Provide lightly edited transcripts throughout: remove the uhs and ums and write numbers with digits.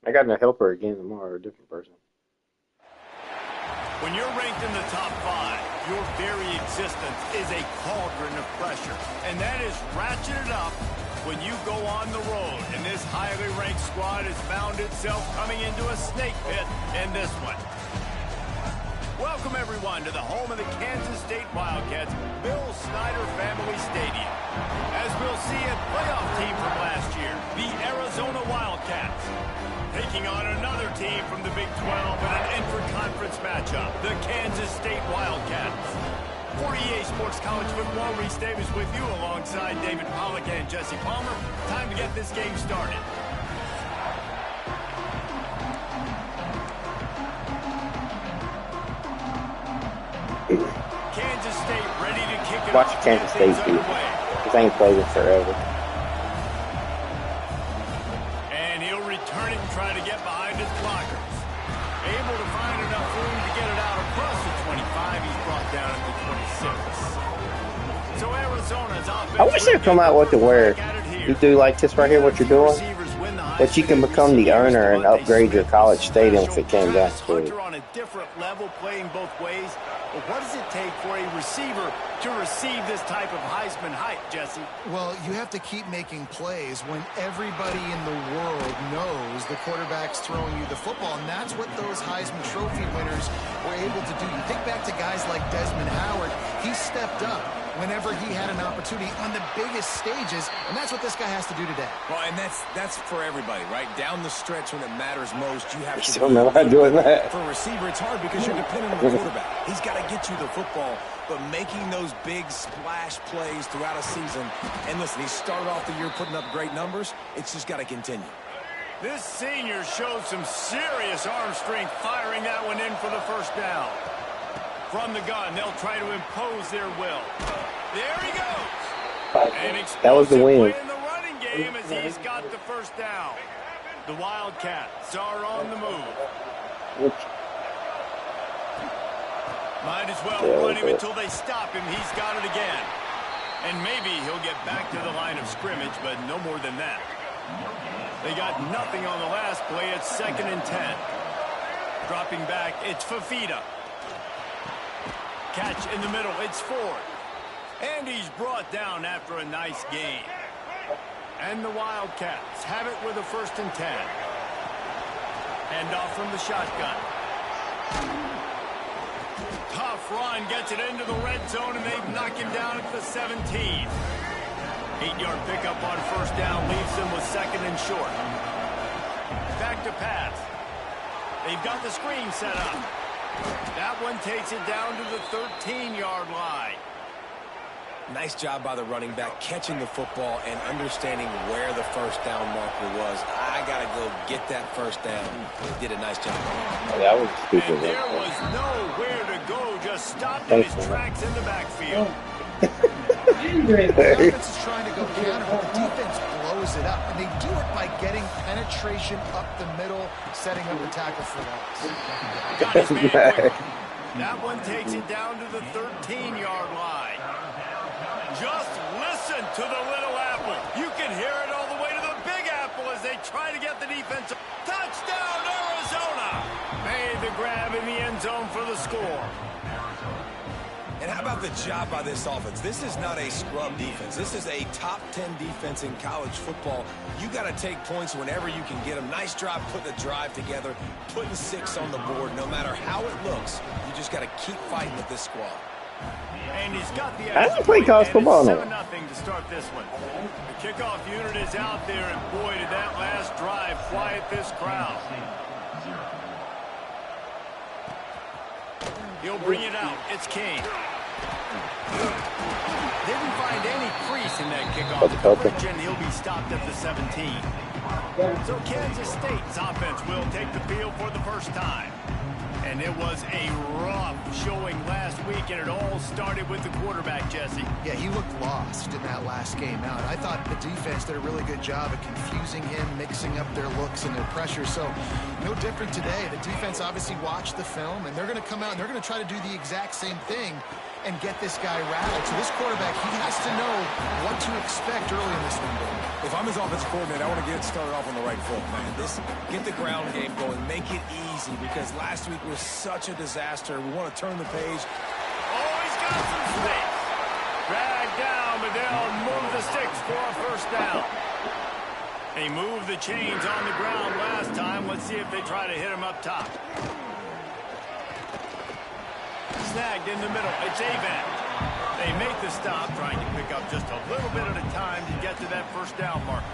I got to help her again tomorrow, a different person. When you're ranked in the top 5, your very existence is a cauldron of pressure. And that is ratcheted up when you go on the road. And this highly ranked squad has found itself coming into a snake pit in this one. Welcome, everyone, to the home of the Kansas State Wildcats, Bill Snyder Family Stadium. As we'll see, a playoff team from last year, the Arizona Wildcats, taking on another team from the Big 12 in an intra-conference matchup, the Kansas State Wildcats. For EA Sports College Football, Reese Davis with you alongside David Pollack and Jesse Palmer. Time to get this game started. Kansas State ready to kick it Watch off. Kansas State beat. This ain't played it forever. And he'll return it and try to get behind his blockers. Able to find enough room to get it out across the 25. He's brought down at the 26. So Arizona's offense. I wish they'd come out with the where you do like this right here, what you're doing, that you can become the owner and upgrade your college stadium if it came down to it. On a different level, playing both ways. But what does it take for a receiver to receive this type of Heisman hype, Jesse? Well, you have to keep making plays when everybody in the world knows the quarterback's throwing you the football, and that's what those Heisman Trophy winners were able to do. You think back to guys like Desmond Howard. He stepped up whenever he had an opportunity on the biggest stages, and that's what this guy has to do today. Well, and that's for everybody, right? Down the stretch when it matters most, you have to still know how doing that. For a receiver, it's hard because you're dependent on the quarterback. He's got to get you the football, but making those big splash plays throughout a season, and listen, he started off the year putting up great numbers. It's just got to continue. This senior showed some serious arm strength firing that one in for the first down. From the gun, they'll try to impose their will. There he goes. That was the win. In the running game as he's got the first down. The Wildcats are on the move. Might as well run him until they stop him. He's got it again. And maybe he'll get back to the line of scrimmage, but no more than that. They got nothing on the last play. It's 2nd and 10. Dropping back, it's Fafita. Catch in the middle, it's Ford. And he's brought down after a nice gain. And the Wildcats have it with a 1st and 10. Hand off from the shotgun. Tough run, gets it into the red zone, and they knock him down at the 17. 8-yard pickup on 1st down leaves them with 2nd and short. Back to pass. They've got the screen set up. That one takes it down to the 13-yard line. Nice job by the running back, catching the football and understanding where the 1st down marker was. I got to go get that 1st down. He did a nice job. That was stupid. And there was nowhere to go, just stopped in his tracks in the backfield. The offense is trying to go counter, but the defense blows it up, and they do it by getting penetration up the middle, setting up a tackle for loss. Got his man quick. That one takes it down to the 13-yard line. Just listen to the little apple. You can hear it all the way to the big apple as they try to get the defense. Touchdown, Arizona! Made the grab in the end zone for the score. And how about the job by this offense? This is not a scrub defense. This is a top 10 defense in college football. You got to take points whenever you can get them. Nice job putting a drive together, putting 6 on the board. No matter how it looks, you just got to keep fighting with this squad. And he's got the I don't play college football now. 7-0 to start this one. The kickoff unit is out there, and boy, did that last drive quiet this crowd. He'll bring it out. It's Kane. Didn't find any crease in that kickoff coverage, and he'll be stopped at the 17. So Kansas State's offense will take the field for the first time. And it was a rough showing last week, and it all started with the quarterback, Jesse. Yeah, he looked lost in that last game out. I thought the defense did a really good job of confusing him, mixing up their looks and their pressure. So no different today. The defense obviously watched the film, and they're going to come out and they're going to try to do the exact same thing and get this guy rattled. So this quarterback, he has to know what to expect early in this window. If I'm his offensive coordinator, I want to get it started off on the right foot, man. Get the ground game going. Make it easy because last week was such a disaster. We want to turn the page. Oh, he's got some space. Dragged down, but they'll move the sticks for a first down. They moved the chains on the ground last time. Let's see if they try to hit him up top. Snagged in the middle. It's Ncaa. They make the stop, trying to pick up just a little bit at a time to get to that first down marker.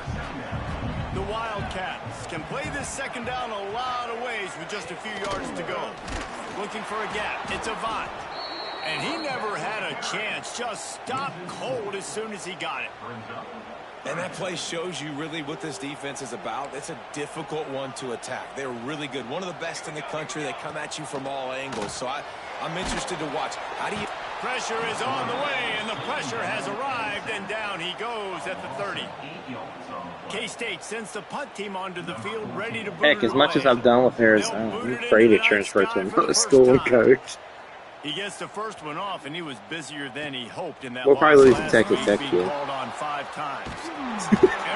The Wildcats can play this second down a lot of ways with just a few yards to go. Looking for a gap. It's Avant. And he never had a chance. Just stopped cold as soon as he got it. And that play shows you really what this defense is about. It's a difficult one to attack. They're really good. One of the best in the country. They come at you from all angles. So I'm interested to watch. How do you... Pressure is on the way, and the pressure has arrived, and down he goes at the 30. K-State sends the punt team onto the field, ready to boot Heck, as much away. as I've done with Arizona, I'm afraid to transfer to another school and coach. He gets the first one off, and he was busier than he hoped in that. We'll probably lose to last Texas week, Tech being here. called on 5 times.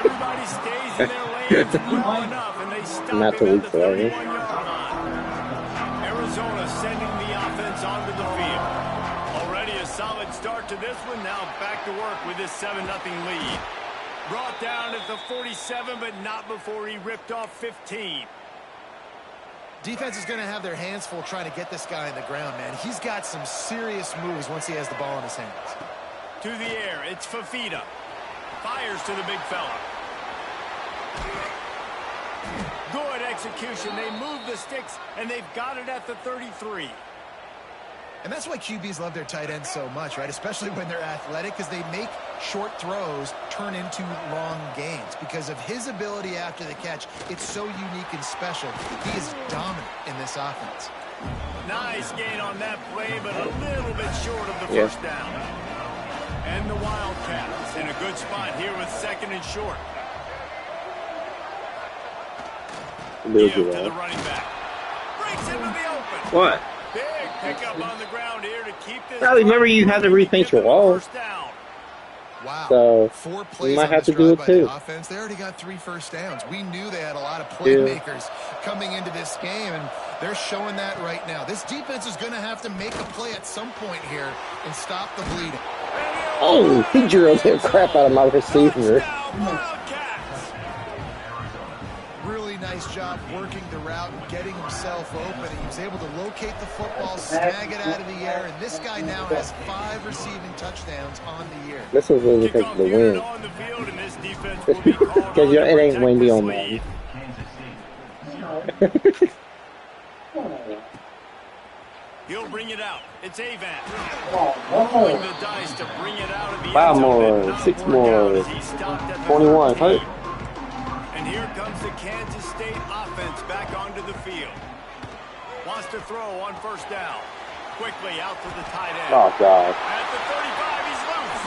Everybody stays in their lanes well enough, and they stop Not to him leak at the for that, 31-yard line. Arizona sending the offense onto the field. Already a solid start to this one. Now back to work with this 7-0 lead. Brought down at the 47, but not before he ripped off 15. Defense is going to have their hands full trying to get this guy in the ground, man. He's got some serious moves once he has the ball in his hands. To the air, it's Fafita. Fires to the big fella. Good execution. They move the sticks, and they've got it at the 33. And that's why QBs love their tight ends so much, right? Especially when they're athletic, because they make short throws turn into long gains. Because of his ability after the catch, it's so unique and special. He is dominant in this offense. Nice gain on that play, but a little bit short of the first down. And the Wildcats in a good spot here with 2nd and short. Give to the running back. Breaks into the open. What? Big pickup on the ground here to keep this. Well, remember you have to rethink your walls. Wow. So 4 plays you might on have this to do drive it by too. the offense. They already got 3 first downs. We knew they had a lot of playmakers coming into this game, and they're showing that right now. This defense is going to have to make a play at some point here and stop the bleeding. Oh, he drew the crap out of my receiver. Really nice job working the route and getting himself open. He was able to locate the football, snag it out of the air, and this guy now has 5 receiving touchdowns on the year. This was really because of the wind. Because it ain't windy on that. He'll bring it out. It's Avant. Rolling the dice to bring it out of the 5 end zone. more, 6 more, 21. Hey. And here comes the Kansas State offense back onto the field. Wants to throw on first down. Quickly out to the tight end. Oh, God. At the 35, he's loose.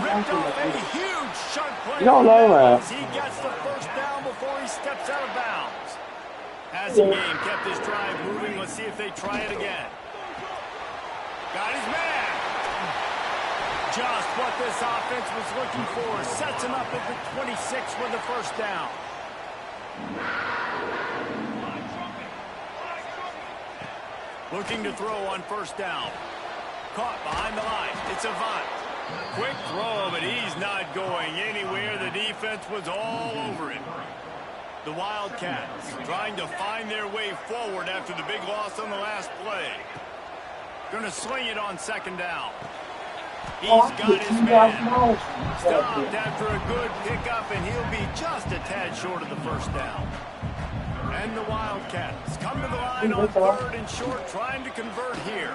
Ripped off a huge chunk play. You don't know, man. He gets the first down before he steps out of bounds. Passing game kept his drive moving. Let's see if they try it again. Got his man. Just what this offense was looking for. Sets him up at the 26 with the first down. Looking to throw on first down. Caught behind the line. It's Avant. Quick throw, but he's not going anywhere. The defense was all over it. The Wildcats trying to find their way forward after the big loss on the last play. Going to sling it on second down. He's got his man. Stopped after a good pickup, and he'll be just a tad short of the first down. And the Wildcats come to the line on 3rd and short, trying to convert here.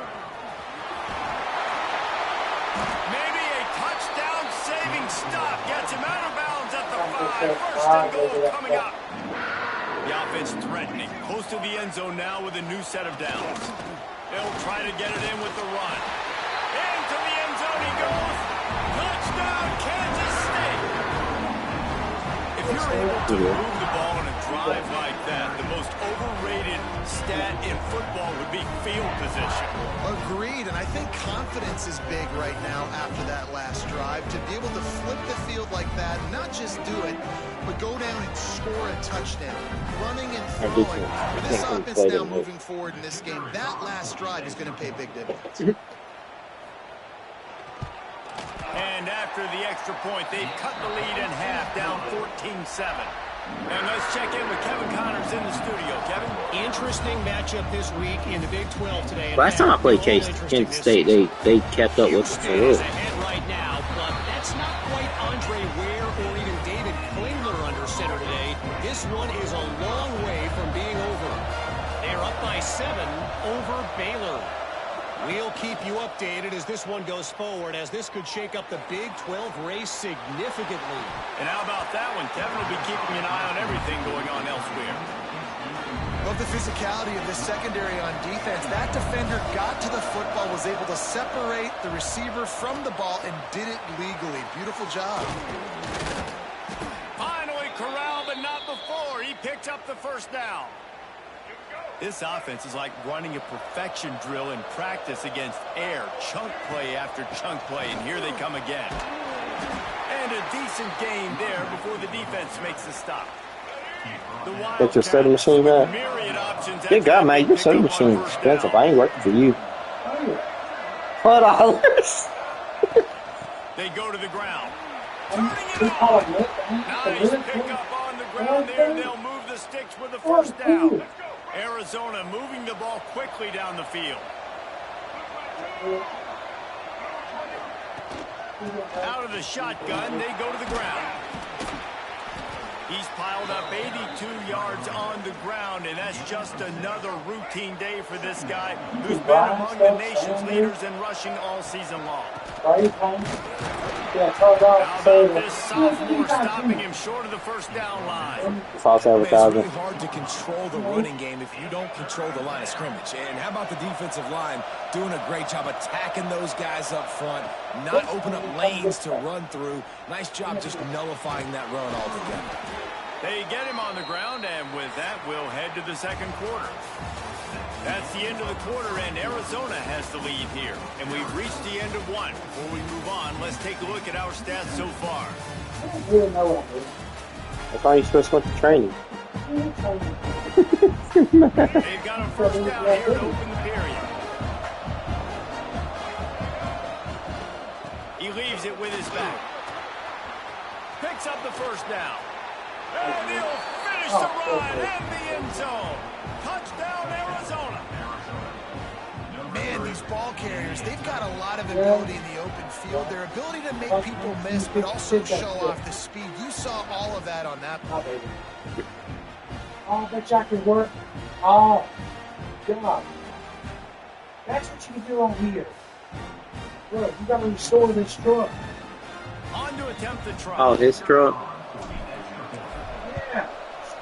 Maybe a touchdown-saving stop gets him out of bounds at the 5. First and goal coming up. The offense threatening. Close to the end zone now with a new set of downs. They'll try to get it in with the run. Into the end zone he goes. Touchdown, Kansas State. If you're able to move the ball in a drive like that, the most overrated stat in football would be field position. Agreed, and I think confidence is big right now after that last drive. To be able to flip the field like that, not just do it, but go down and score a touchdown. Running and throwing. With this offense now moving forward in this game, that last drive is going to pay big dividends. And after the extra point, they've cut the lead in half, down 14-7. And let's check in with Kevin Connors in the studio. Kevin? Interesting matchup this week in the Big 12 today. Last time I played Kansas State, they kept up with us for real. Ahead right now, but that's not quite Andre Ware or even David Klingler under center today. This one is a long way from being over. They're up by 7 over Baylor. We'll keep you updated as this one goes forward, as this could shake up the Big 12 race significantly. And how about that one? Kevin will be keeping an eye on everything going on elsewhere. Love the physicality of this secondary on defense. That defender got to the football, was able to separate the receiver from the ball, and did it legally. Beautiful job. Finally corralled, but not before. He picked up the first down. This offense is like running a perfection drill in practice against air. Chunk play after chunk play, and here they come again. And a decent gain there before the defense makes the stop. Get your soda machine back. Good God, man, your soda machine is expensive. I ain't working for you. $4. They go to the ground. Turning it on. Nice pickup on the ground there. They'll move the sticks with the first down. Arizona moving the ball quickly down the field. Out of the shotgun, they go to the ground. He's piled up 82 yards on the ground, and that's just another routine day for this guy who's been among the nation's leaders in rushing all season long. How about this sophomore stopping him short of the first down line? False advertising. It's really hard to control the running game if you don't control the line of scrimmage. And how about the defensive line doing a great job attacking those guys up front, not open up lanes to run through. Nice job just nullifying that run altogether. They get him on the ground, and with that, we'll head to the second quarter. That's the end of the quarter, and Arizona has the lead here. And we've reached the end of one. Before we move on, let's take a look at our stats so far. I thought you supposed to went to training. They've got a first down here to open the period. He leaves it with his back. Picks up the first down. And he'll finish the run in the end zone. Touchdown, Arizona. Man, these ball carriers, they've got a lot of ability in the open field. Their ability to make people miss, but also show off the speed. You saw all of that on that play. Oh, I bet y'all can work. Oh, God. That's what you can do on here. Look, you got to restore this truck. On to attempt the try. Oh, his truck. Yeah.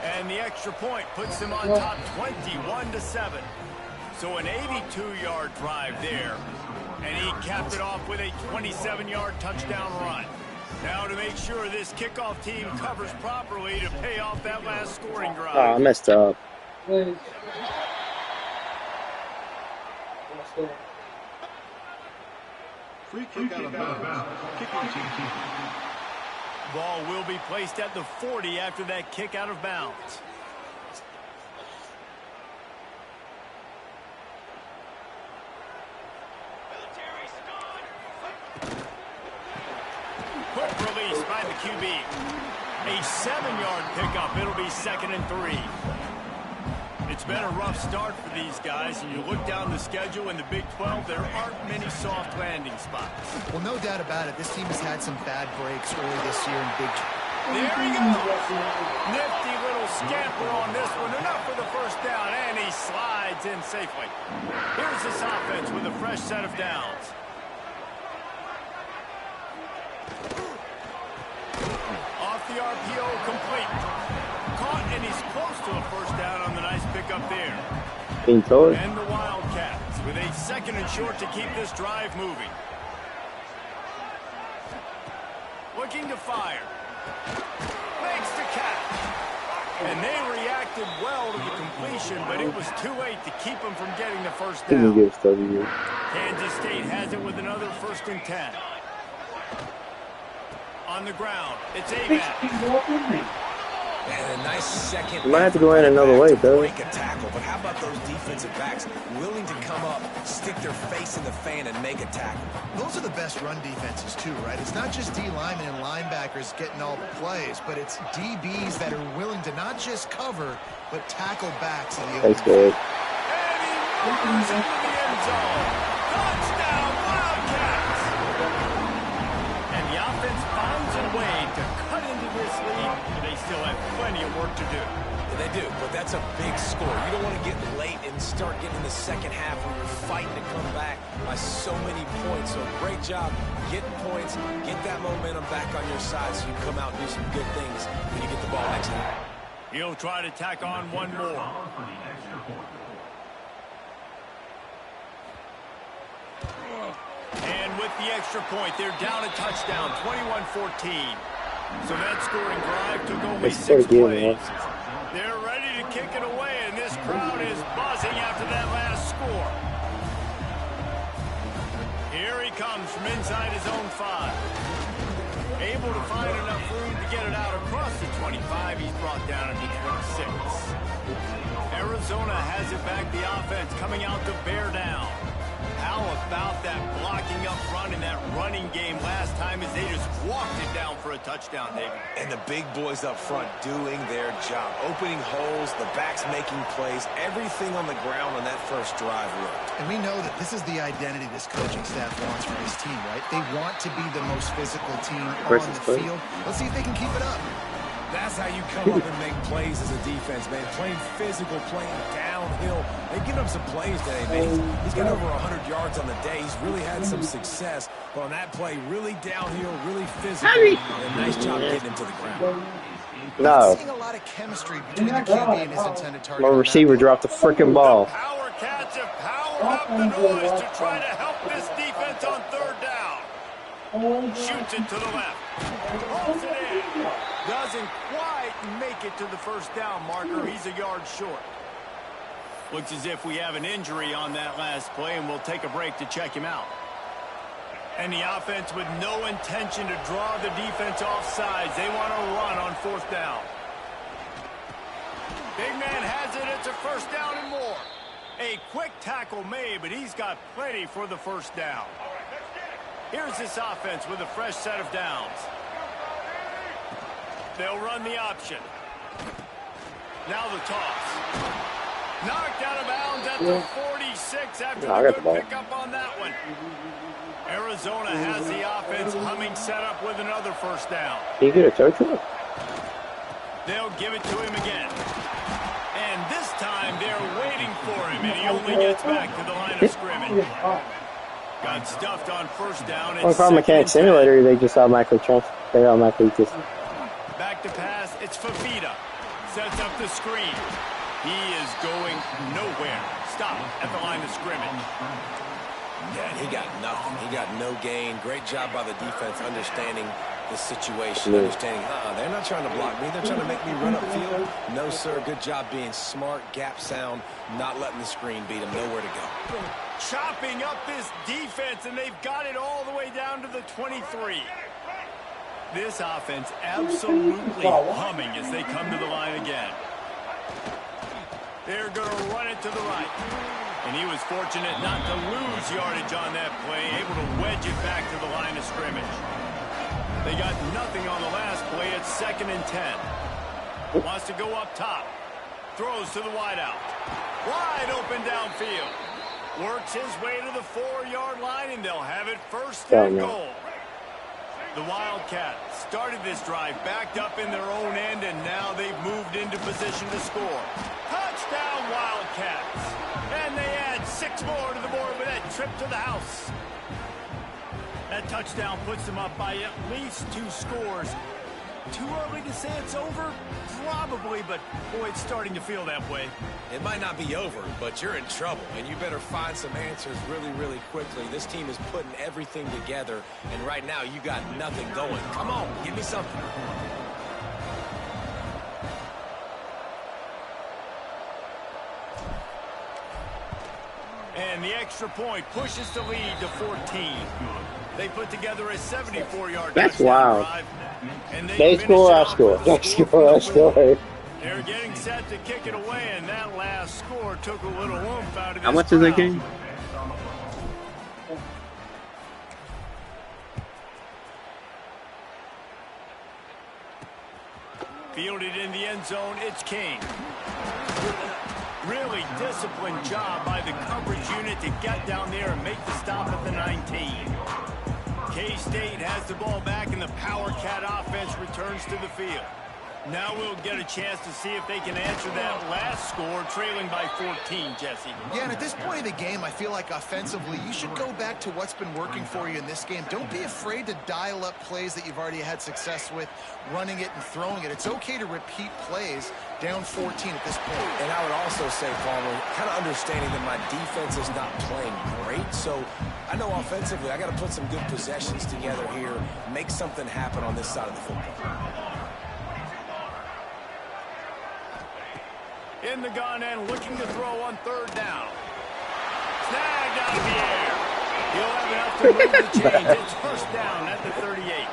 And the extra point puts them on top 21-7. So an 82-yard drive there. And he capped it off with a 27-yard touchdown run. Now to make sure this kickoff team covers properly to pay off that last scoring drive. Oh, I messed up. Free kick out of bounds. Kicking team. Ball will be placed at the 40 after that kick out of bounds. Quick release by the QB. A 7-yard pickup. It'll be 2nd and 3. It's been a rough start for these guys, and you look down the schedule in the Big 12, there aren't many soft landing spots. Well, no doubt about it. This team has had some bad breaks early this year in Big 12. There he goes. Nifty little scamper on this one. Enough for the first down, and he slides in safely. Here's this offense with a fresh set of downs. Off the RPO, complete. Caught, and he's close to a first down on the nice pickup there. And the Wildcats with a 2nd and short to keep this drive moving. Looking to fire. Makes the catch. And they reacted well to the completion, but it was too late to keep them from getting the first He can down. get W. Kansas State has it with another 1st and 10. On the ground, it's Avac. And a nice second. You might have to go in another way, though. Break a tackle, but how about those defensive backs willing to come up, stick their face in the fan, and make a tackle? Those are the best run defenses, too, right? It's not just D linemen and linebackers getting all the plays, but it's DBs that are willing to not just cover, but tackle backs in the open. Thanks, Dave. And he runs into the end zone. Touchdown, Wildcats! And the offense finds a way to cut into this lead, but they still have plenty of work to do. They do, but that's a big score. You don't want to get late and start getting in the second half when you're fighting to come back by so many points. So great job getting points, get that momentum back on your side so you come out and do some good things when you get the ball next time. He'll try to tack on one more. And with the extra point, they're down a touchdown, 21-14. So that scoring drive took only 6 plays. They're ready to kick it away, and this crowd is buzzing after that last score. Here he comes from inside his own 5. Able to find enough room to get it out across the 25. He's brought down at the 26. Arizona has it back, the offense coming out to bear down. How about that blocking up front in that running game last time as they just walked it down for a touchdown, David? And the big boys up front doing their job. Opening holes, the backs making plays, everything on the ground on that first drive worked. And we know that this is the identity this coaching staff wants for this team, right? They want to be the most physical team on the field. Let's see if they can keep it up. That's how you come up and make plays as a defense, man. Playing physical, playing downhill. They've given up some plays today, man. He's got over 100 yards on the day. He's really had some success. But on that play, really downhill, really physical. And a nice job getting him to the ground. No. Seeing a lot of chemistry between the QB and his intended target. My receiver dropped the freaking ball. The Power Cats have powered up the noise to try to help this defense on 3rd down. Shoots it to the left. Pulls it in. Doesn't quite make it to the 1st down marker. He's a yard short. Looks as if we have an injury on that last play, and we'll take a break to check him out. And the offense with no intention to draw the defense off sides. They want to run on 4th down. Big man has it. It's a 1st down and more. A quick tackle made, but he's got plenty for the 1st down. Here's this offense with a fresh set of downs. They'll run the option. Now the toss. Knocked out of bounds at the 46 after the good pickup on that one. Arizona has the offense humming set up with another 1st down. Can you get a touchdown? They'll give it to him again. And this time they're waiting for him, and he only gets back to the line of scrimmage. Got stuffed on 1st down. On Car Mechanic Simulator, they just automatically transfer. They automatically just. Back to pass. It's Fafita. Sets up the screen. He is going nowhere. Stop at the line of scrimmage. Yeah, he got nothing. He got no gain. Great job by the defense understanding the situation, understanding, they're not trying to block me. They're trying to make me run upfield. No, sir. Good job being smart, gap sound, not letting the screen beat him. Nowhere to go. Chopping up this defense, and they've got it all the way down to the 23. This offense absolutely humming as they come to the line again. They're going to run it to the right. And he was fortunate not to lose yardage on that play, able to wedge it back to the line of scrimmage. They got nothing on the last play. It's 2nd and 10. Wants to go up top. Throws to the wideout. Wide open downfield. Works his way to the 4-yard line, and they'll have it 1st and goal. The Wildcats started this drive backed up in their own end, and now they've moved into position to score. Touchdown, Wildcats. And they add 6 more to the board with that trip to the house. That touchdown puts them up by at least 2 scores. Too early to say it's over? Probably, but boy, it's starting to feel that way. It might not be over, but you're in trouble, and you better find some answers really, really quickly. This team is putting everything together, and right now you got nothing going. Come on, give me something. And the extra point pushes the lead to 14. They put together a 74-yard That's wild. drive. And They score, I score. They score, I score. They're getting set to kick it away, and that last score took a little oomph out of this How much is that crowd. game? Fielded in the end zone, it's King. Really disciplined job by the coverage unit to get down there and make the stop at the 19. K-State has the ball back, and the Power Cat offense returns to the field. Now we'll get a chance to see if they can answer that last score, trailing by 14, Jesse. Yeah, and at this point of the game, I feel like offensively, you should go back to what's been working for you in this game. Don't be afraid to dial up plays that you've already had success with, running it and throwing it. It's okay to repeat plays down 14 at this point. And I would also say, Farmer, kind of understanding that my defense is not playing great, so I know offensively I got to put some good possessions together here, make something happen on this side of the football. In the gun and looking to throw on third down. Snagged out of the air. He'll have enough to move the chains. It's first down at the 38.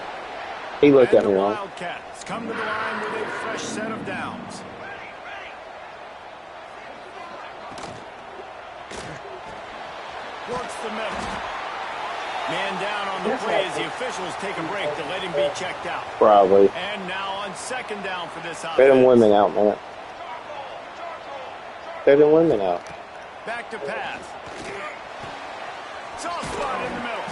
He looked And at me the wrong. Wildcats come to the line with a fresh set of downs. Works the middle. Man down on the play as the officials take a break to let him be checked out. Probably. And now on second down for this offense. Get them women out, man. Get them women out. Back to pass. Soft spot in the middle.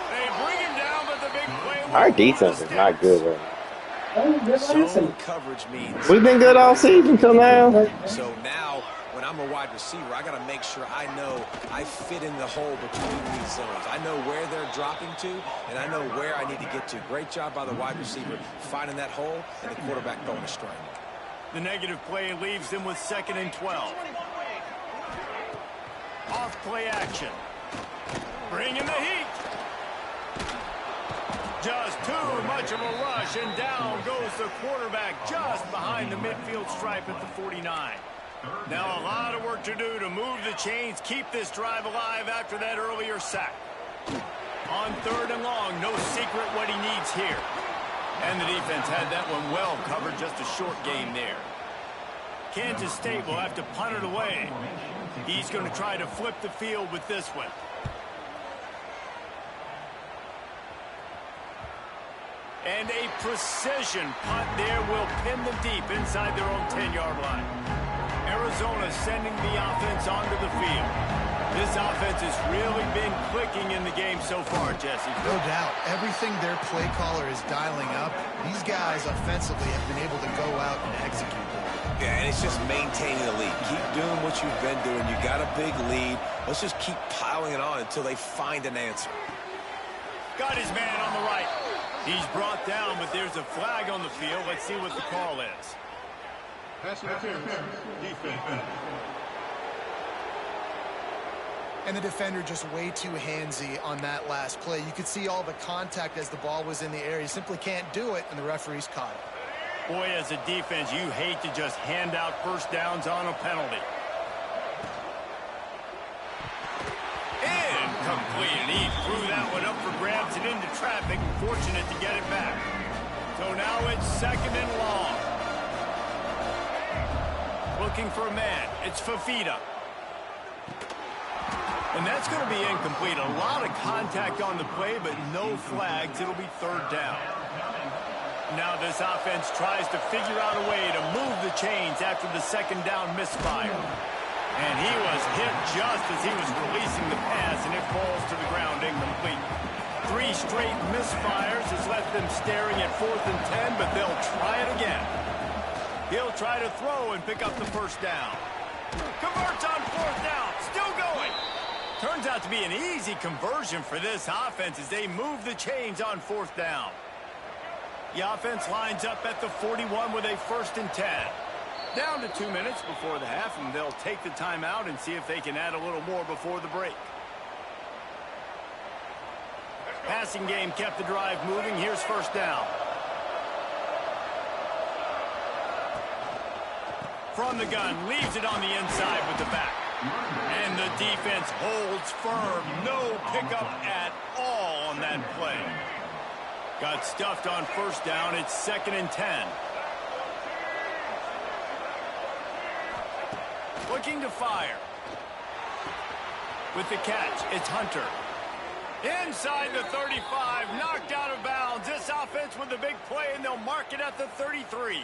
They bring him down, but the big play. Our defense is not good right now. Zone coverage means We've been good all season till now. so now when I'm a wide receiver, I got to make sure I know I fit in the hole between these zones. I know where they're dropping to, and I know where I need to get to. Great job by the wide receiver finding that hole, and the quarterback going astray. The negative play leaves them with 2nd and 12. Off play action. Bringing the heat. Just too much of a rush, and down goes the quarterback just behind the midfield stripe at the 49. Now a lot of work to do to move the chains, keep this drive alive after that earlier sack. On 3rd and long, no secret what he needs here. And the defense had that one well covered, just a short game there. Kansas State will have to punt it away. He's going to try to flip the field with this one. And a precision punt there will pin them deep inside their own 10-yard line. Arizona sending the offense onto the field. This offense has really been clicking in the game so far, Jesse. No doubt. Everything their play caller is dialing up, these guys offensively have been able to go out and execute them. Yeah, and it's just maintaining the lead. Keep doing what you've been doing. You got a big lead. Let's just keep piling it on until they find an answer. Got his man on the right. He's brought down, but there's a flag on the field. Let's see what the call is. Pass interference. Defense. And the defender just way too handsy on that last play. You could see all the contact as the ball was in the air. He simply can't do it, and the referee's caught it. Boy, as a defense, you hate to just hand out first downs on a penalty. Incomplete, and he threw that one up for grabs and into traffic, and fortunate to get it back. So now it's 2nd and long. Looking for a man. It's Fafita. And that's going to be incomplete. A lot of contact on the play, but no flags. It'll be 3rd down. Now this offense tries to figure out a way to move the chains after the 2nd down misfire. And he was hit just as he was releasing the pass, and it falls to the ground incomplete. 3 straight misfires has left them staring at 4th and 10, but they'll try it again. He'll try to throw and pick up the first down. Converts on 4th down. Still going. Turns out to be an easy conversion for this offense as they move the chains on 4th down. The offense lines up at the 41 with a 1st and 10. Down to 2 minutes before the half, and they'll take the timeout and see if they can add a little more before the break. Passing game kept the drive moving. Here's 1st down. From the gun, leaves it on the inside with the back. And the defense holds firm. No pickup at all on that play. Got stuffed on first down. It's 2nd and 10. Looking to fire. With the catch, it's Hunter. Inside the 35, knocked out of bounds. This offense with a big play, and they'll mark it at the 33.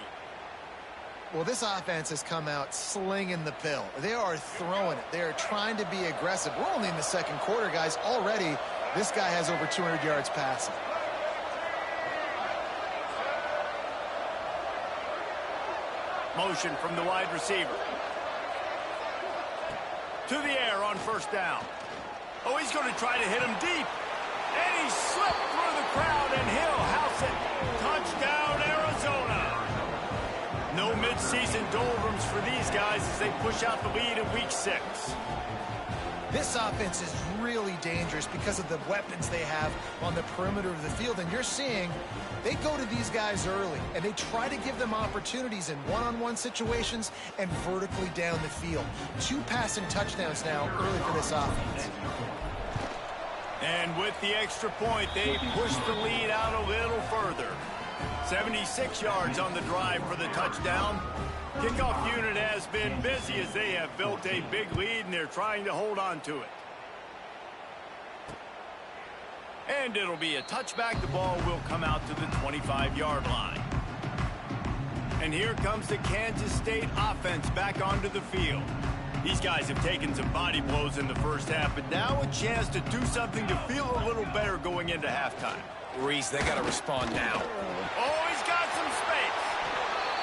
Well, this offense has come out slinging the pill. They are throwing it. They are trying to be aggressive. We're only in the second quarter, guys. Already, this guy has over 200 yards passing. Motion from the wide receiver. To the air on first down. Oh, he's going to try to hit him deep. And he slipped through the crowd, and he'll house it. Touchdown, Arizona. No mid-season doldrums for these guys as they push out the lead in Week 6. This offense is really dangerous because of the weapons they have on the perimeter of the field. And you're seeing they go to these guys early, and they try to give them opportunities in one-on-one situations and vertically down the field. 2 passing touchdowns now early for this offense. And with the extra point, they push the lead out a little further. 76 yards on the drive for the touchdown. Kickoff unit has been busy as they have built a big lead, and they're trying to hold on to it. And it'll be a touchback. The ball will come out to the 25-yard line. And here comes the Kansas State offense back onto the field. These guys have taken some body blows in the first half, but now a chance to do something to feel a little better going into halftime. Reese, they got to respond now. Oh, he's got some space.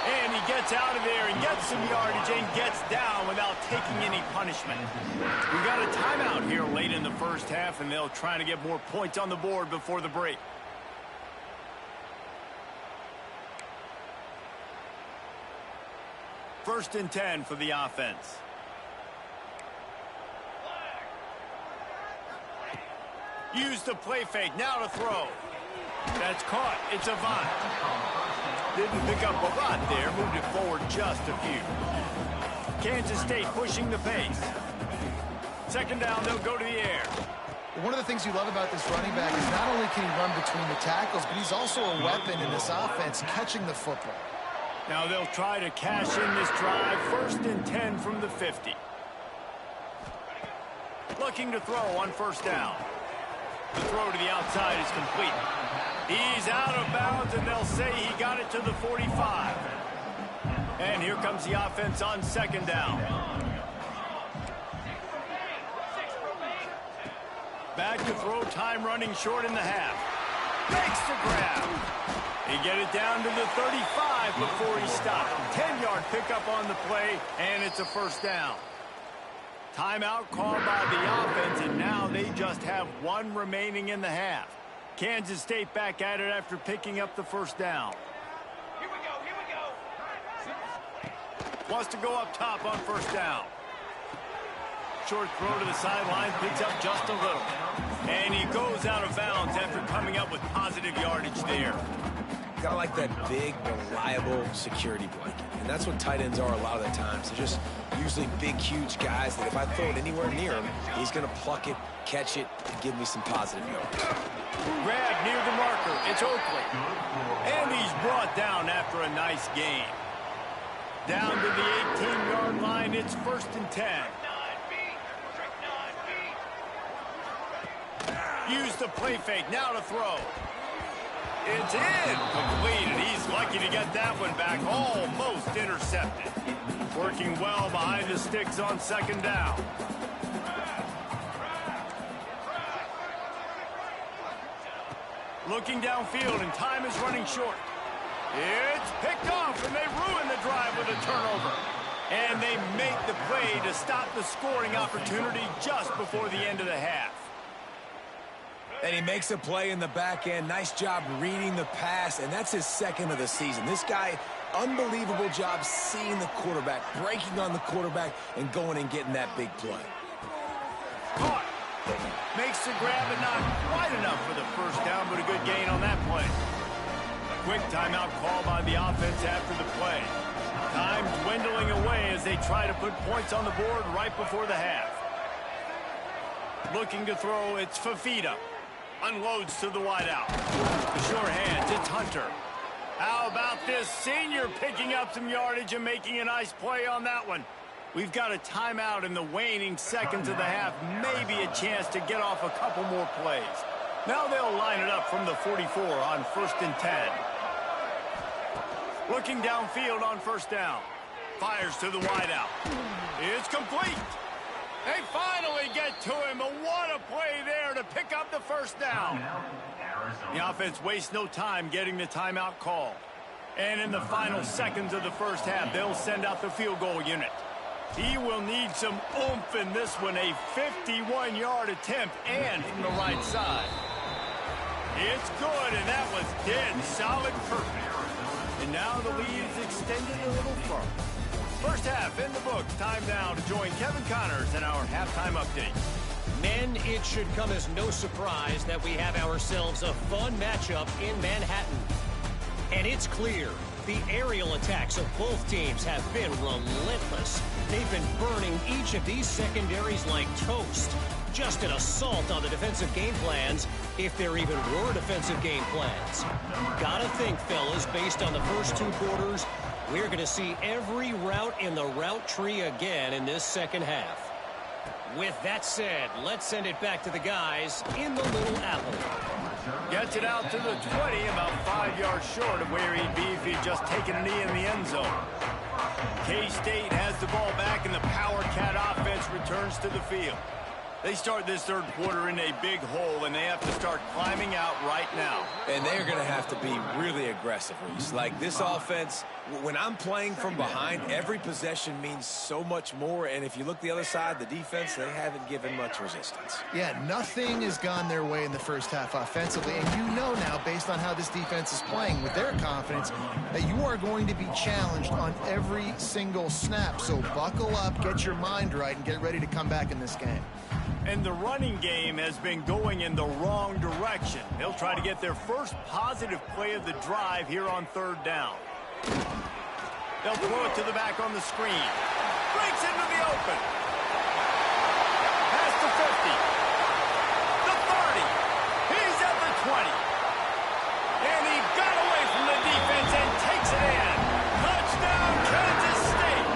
And he gets out of there and gets some yardage and gets down without taking any punishment. We've got a timeout here late in the first half, and they'll try to get more points on the board before the break. First and 10 for the offense. Use the play fake, now to throw. That's caught, it's Avant. Didn't pick up a lot there, moved it forward just a few. Kansas State pushing the pace. Second down, they'll go to the air. One of the things you love about this running back is not only can he run between the tackles, but he's also a weapon in this offense, catching the football. Now they'll try to cash in this drive. First and 10 from the 50. Looking to throw on first down. The throw to the outside is complete. He's out of bounds, and they'll say he got it to the 45. And here comes the offense on second down. Back to throw, time running short in the half. Makes the grab. He get it down to the 35 before he stopped. 10-yard pickup on the play, and it's a first down. Timeout called by the offense, and now they just have 1 remaining in the half. Kansas State back at it after picking up the first down. Here we go, here we go. Wants to go up top on first down. Short throw to the sideline, picks up just a little. And he goes out of bounds after coming up with positive yardage there. Got to like that big, reliable security blanket. And that's what tight ends are a lot of the times. They're just usually big, huge guys that if I throw it anywhere near him, he's going to pluck it, catch it, and give me some positive yards. Grab near the marker. It's Oakley. And he's brought down after a nice gain. Down to the 18-yard line. It's first and 10. Use the play fake. Now to throw. It's incomplete. He's lucky to get that one back. Almost intercepted. Working well behind the sticks on second down. Looking downfield, and time is running short. It's picked off, and they ruin the drive with a turnover. And they make the play to stop the scoring opportunity just before the end of the half. And he makes a play in the back end. Nice job reading the pass, and that's his second of the season. This guy, unbelievable job seeing the quarterback, breaking on the quarterback, and going and getting that big play. Caught. Makes the grab, but not quite enough for the first down, but a good gain on that play. A quick timeout call by the offense after the play. Time dwindling away as they try to put points on the board right before the half. Looking to throw, it's Fafita. Unloads to the wideout. The sure hands, it's Hunter. How about this senior picking up some yardage and making a nice play on that one? We've got a timeout in the waning seconds of the half. Maybe a chance to get off a couple more plays. Now they'll line it up from the 44 on 1st and 10. Looking downfield on 1st down. Fires to the wideout. It's complete. They finally get to him, but what a play there to pick up the 1st down. The offense wastes no time getting the timeout call. And in the final seconds of the 1st half, they'll send out the field goal unit. He will need some oomph in this one, a 51-yard attempt, and from the right side. It's good, and that was dead solid perfect. And now the lead is extended a little further. 1st half in the books. Time now to join Kevin Connors in our halftime update. Men, it should come as no surprise that we have ourselves a fun matchup in Manhattan. And it's clear, the aerial attacks of both teams have been relentless. They've been burning each of these secondaries like toast. Just an assault on the defensive game plans, if there even were defensive game plans. Gotta think, fellas, based on the first 2 quarters, we're going to see every route in the route tree again in this 2nd half. With that said, let's send it back to the guys in the Little Apple. Gets it out to the 20, about 5 yards short of where he'd be if he'd just taken a knee in the end zone. K-State has the ball back, and the Power Cat offense returns to the field. They start this 3rd quarter in a big hole, and they have to start climbing out right now. And they're going to have to be really aggressive, Reese. Like this offense, when I'm playing from behind, every possession means so much more. And if you look the other side, the defense, they haven't given much resistance. Yeah, nothing has gone their way in the 1st half offensively. And you know now, based on how this defense is playing with their confidence, that you are going to be challenged on every single snap. So buckle up, get your mind right, and get ready to come back in this game. And the running game has been going in the wrong direction. They'll try to get their first positive play of the drive here on 3rd down. They'll throw it to the back on the screen. Breaks into the open. Past the 50. The 30. He's at the 20. And he got away from the defense and takes it in. Touchdown, Kansas State.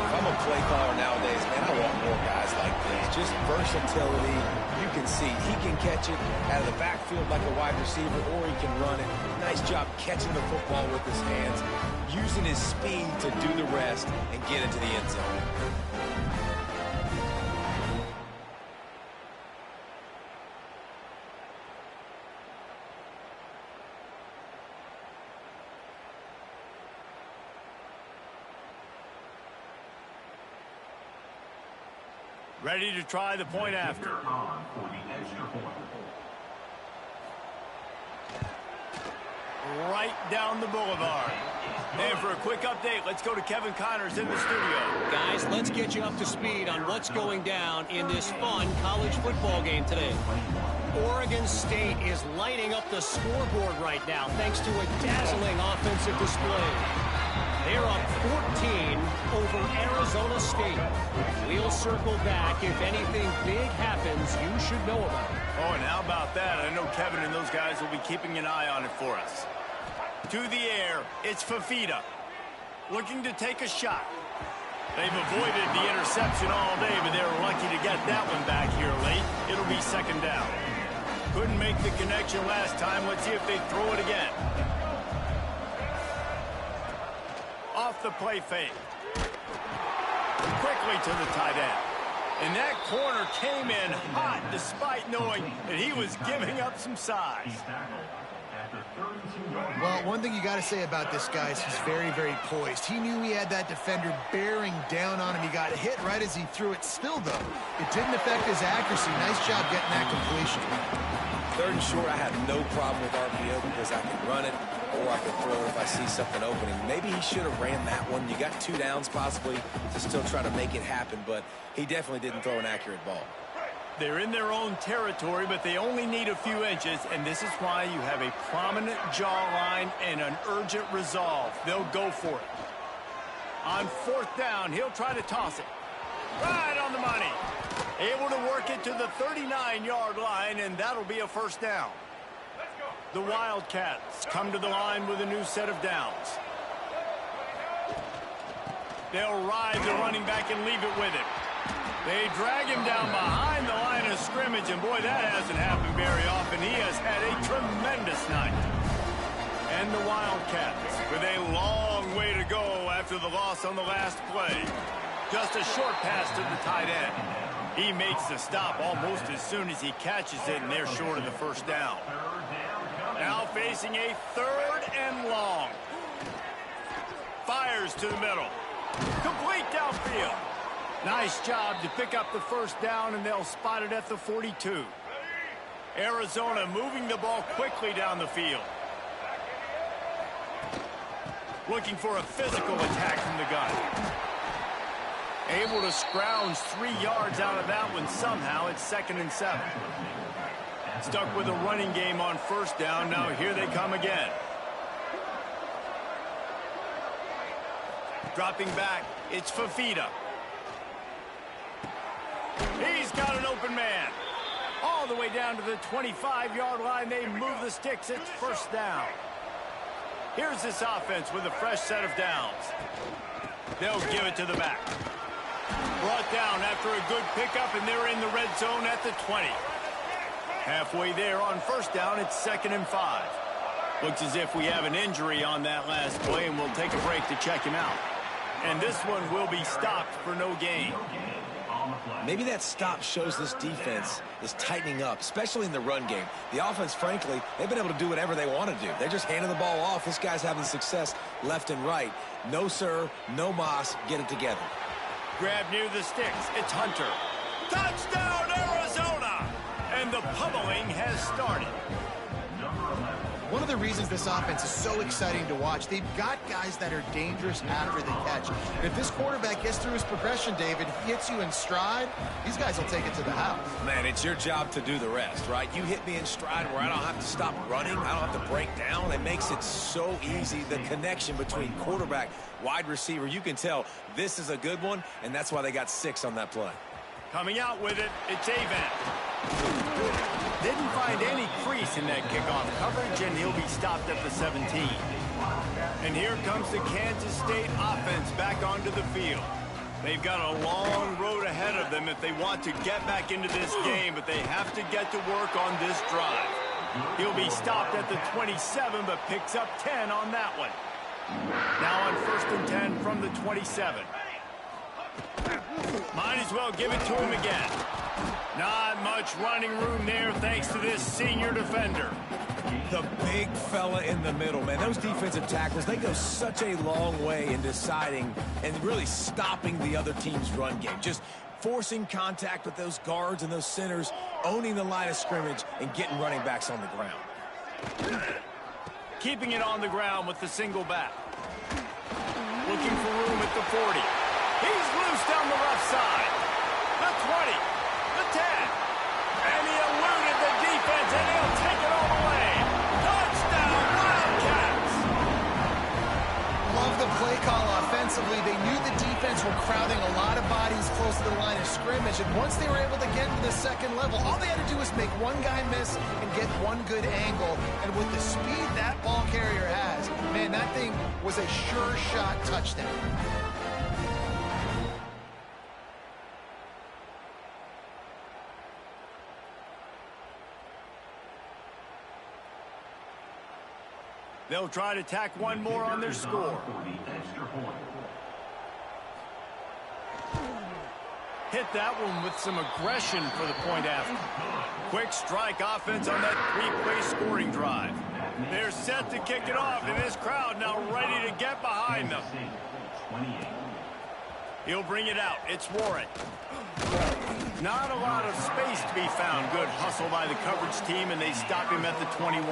If I'm a play caller nowadays, man, I want more guys like this. Just versatility. You can see he can catch it out of the backfield like a wide receiver, or he can run it. Nice job catching the football with his hands, using his speed to do the rest and get into the end zone. Ready to try the point after. Right down the boulevard. And for a quick update, let's go to Kevin Connors in the studio. Guys, let's get you up to speed on what's going down in this fun college football game today. Oregon State is lighting up the scoreboard right now thanks to a dazzling offensive display. They're up 14 over Arizona State. We'll circle back if anything big happens you should know about. Oh, and how about that? I know Kevin and those guys will be keeping an eye on it for us. To the air, it's Fafita. Looking to take a shot. They've avoided the interception all day, but they're lucky to get that one back here late. It'll be 2nd down. Couldn't make the connection last time. Let's see if they throw it again. Off the play fake. Quickly to the tight end. And that corner came in hot despite knowing that he was giving up some size. Well, one thing you got to say about this guy is he's very, very poised. He knew he had that defender bearing down on him. He got hit right as he threw it. Still, though, it didn't affect his accuracy. Nice job getting that completion. 3rd and short, I have no problem with RPO because I can run it or I can throw it if I see something opening. Maybe he should have ran that one. You got 2 downs possibly to still try to make it happen, but he definitely didn't throw an accurate ball. They're in their own territory, but they only need a few inches, and this is why you have a prominent jawline and an urgent resolve. They'll go for it. On 4th down, he'll try to toss it. Right on the money. Able to work it to the 39-yard line, and that'll be a first down. The Wildcats come to the line with a new set of downs. They'll ride the running back and leave it with him. They drag him down behind the line of scrimmage, and boy, that hasn't happened very often. He has had a tremendous night. And the Wildcats with a long way to go after the loss on the last play. Just a short pass to the tight end. He makes the stop almost as soon as he catches it, and they're short of the first down. Now facing a 3rd and long. Fires to the middle. Complete downfield. Nice job to pick up the first down, and they'll spot it at the 42. Arizona moving the ball quickly down the field. Looking for a physical attack from the gun. Able to scrounge 3 yards out of that one somehow. It's 2nd and 7. Stuck with a running game on first down. Now here they come again. Dropping back, it's Fafita. He's got an open man. All the way down to the 25-yard line. They move the sticks. It's first down. Here's this offense with a fresh set of downs. They'll give it to the back. Brought down after a good pickup, and they're in the red zone at the 20. Halfway there on first down, it's 2nd and 5. Looks as if we have an injury on that last play, and we'll take a break to check him out. And this one will be stopped for no gain. Maybe that stop shows this defense is tightening up, especially in the run game. The offense, frankly, they've been able to do whatever they want to do. They're just handing the ball off. This guy's having success left and right. No, sir, no mas. Get it together. Grab near the sticks. It's Hunter. Touchdown, Arizona! And the pummeling has started. One of the reasons this offense is so exciting to watch, they've got guys that are dangerous after the catch. And if this quarterback gets through his progression, David, hits you in stride, these guys will take it to the house. Man, it's your job to do the rest, right? You hit me in stride where I don't have to stop running. I don't have to break down. It makes it so easy, the connection between quarterback, wide receiver. You can tell this is a good one, and that's why they got 6 on that play. Coming out with it, it's Avant. Didn't find any crease in that kickoff coverage, and he'll be stopped at the 17. And here comes the Kansas State offense back onto the field. They've got a long road ahead of them if they want to get back into this game, but they have to get to work on this drive. He'll be stopped at the 27, but picks up 10 on that one. Now on 1st and 10 from the 27. Might as well give it to him again. Not much running room there thanks to this senior defender. The big fella in the middle, man. Those defensive tackles, they go such a long way in deciding and really stopping the other team's run game. Just forcing contact with those guards and those centers, owning the line of scrimmage, and getting running backs on the ground. Keeping it on the ground with the single back. Looking for room at the 40. He's loose down the left side. The 20. The 10. And he eluded the defense, and he'll take it all the way. Touchdown, Wildcats! Love the play call offensively. They knew the defense were crowding a lot of bodies close to the line of scrimmage, and once they were able to get to the second level, all they had to do was make one guy miss and get one good angle. And with the speed that ball carrier has, man, that thing was a sure shot touchdown. They'll try to tack one more on their score. Hit that one with some aggression for the point after. Quick strike offense on that 3-play scoring drive. They're set to kick it off, and this crowd now ready to get behind them. He'll bring it out. It's Warren. Not a lot of space to be found. Good hustle by the coverage team, and they stop him at the 21.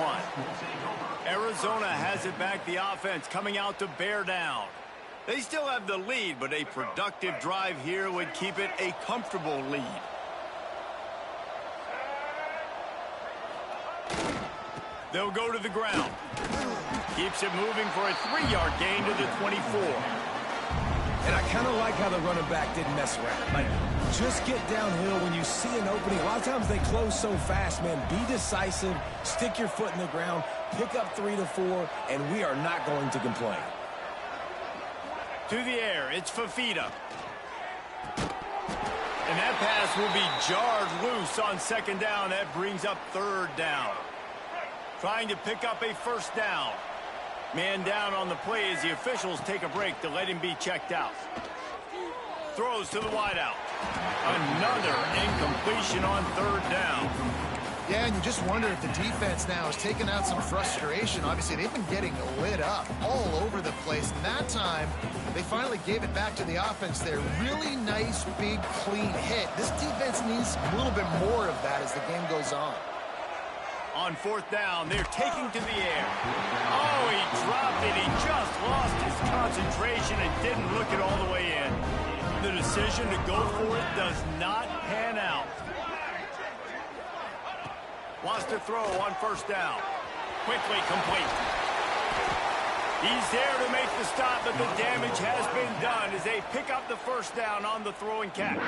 Arizona has it back, the offense coming out to bear down. They still have the lead, but a productive drive here would keep it a comfortable lead. They'll go to the ground. Keeps it moving for a 3-yard gain to the 24. And I kind of like how the running back didn't mess around. Like, just get downhill when you see an opening. A lot of times they close so fast, man. Be decisive, stick your foot in the ground, pick up 3 to 4, and we are not going to complain. To the air, it's Fafita. And that pass will be jarred loose on second down. That brings up third down. Trying to pick up a first down. Man down on the play as the officials take a break to let him be checked out. Throws to the wideout. Another incompletion on third down. Yeah, and you just wonder if the defense now is taking out some frustration. Obviously, they've been getting lit up all over the place. And that time, they finally gave it back to the offense there. Really nice, big, clean hit. This defense needs a little bit more of that as the game goes on. On fourth down, they're taking to the air. Oh, he dropped it. He just lost his concentration and didn't look it all the way in. The decision to go for it does not pan out. Wants to throw on first down. Quickly complete. He's there to make the stop, but the damage has been done as they pick up the first down on the throw and catch.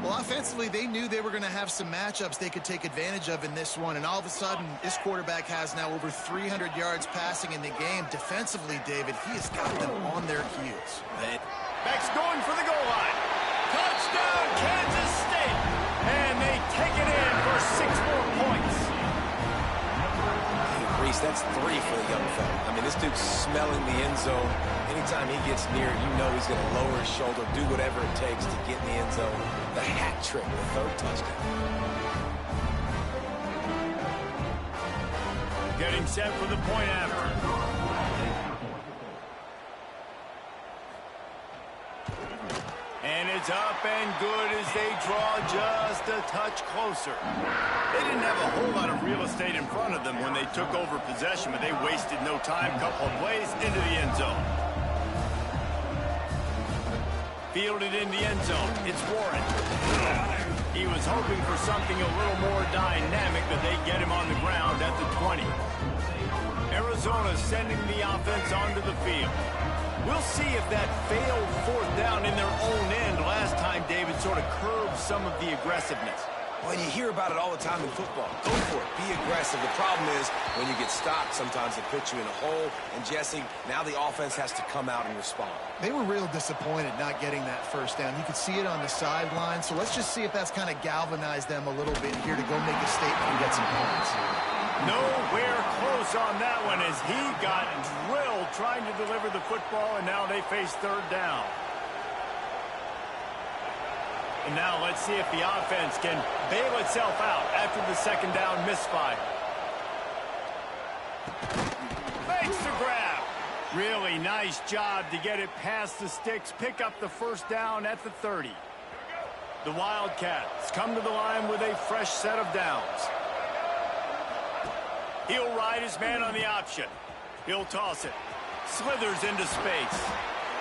Well, offensively, they knew they were going to have some matchups they could take advantage of in this one, and all of a sudden, this quarterback has now over 300 yards passing in the game. Defensively, David, he has got them on their heels. Beck's going for the goal line. Touchdown, Kansas State! And they take it in for 6 more points. Hey, Reese, that's 3 for the young fella. I mean, this dude's smelling the end zone. Anytime he gets near, you know he's going to lower his shoulder, do whatever it takes to get in the end zone. The hat trick, the third touchdown. Getting set for the point after. And it's up and good as they draw just a touch closer. They didn't have a whole lot of real estate in front of them when they took over possession, but they wasted no time. Couple of plays into the end zone. Fielded in the end zone. It's Warren. He was hoping for something a little more dynamic, but they get him on the ground at the 20. Arizona sending the offense onto the field. We'll see if that failed fourth down in their own end last time, David, sort of curbed some of the aggressiveness. Well, you hear about it all the time in football. Go for it. Be aggressive. The problem is when you get stopped, sometimes they put you in a hole. And, Jesse, now the offense has to come out and respond. They were real disappointed not getting that first down. You could see it on the sideline. So let's just see if that's kind of galvanized them a little bit here to go make a statement and get some points. Nowhere close on that one as he got drilled trying to deliver the football, and now they face third down. And now let's see if the offense can bail itself out after the second down misfire. Fakes the grab. Really nice job to get it past the sticks, pick up the first down at the 30. The Wildcats come to the line with a fresh set of downs. He'll ride his man on the option. He'll toss it. Slithers into space.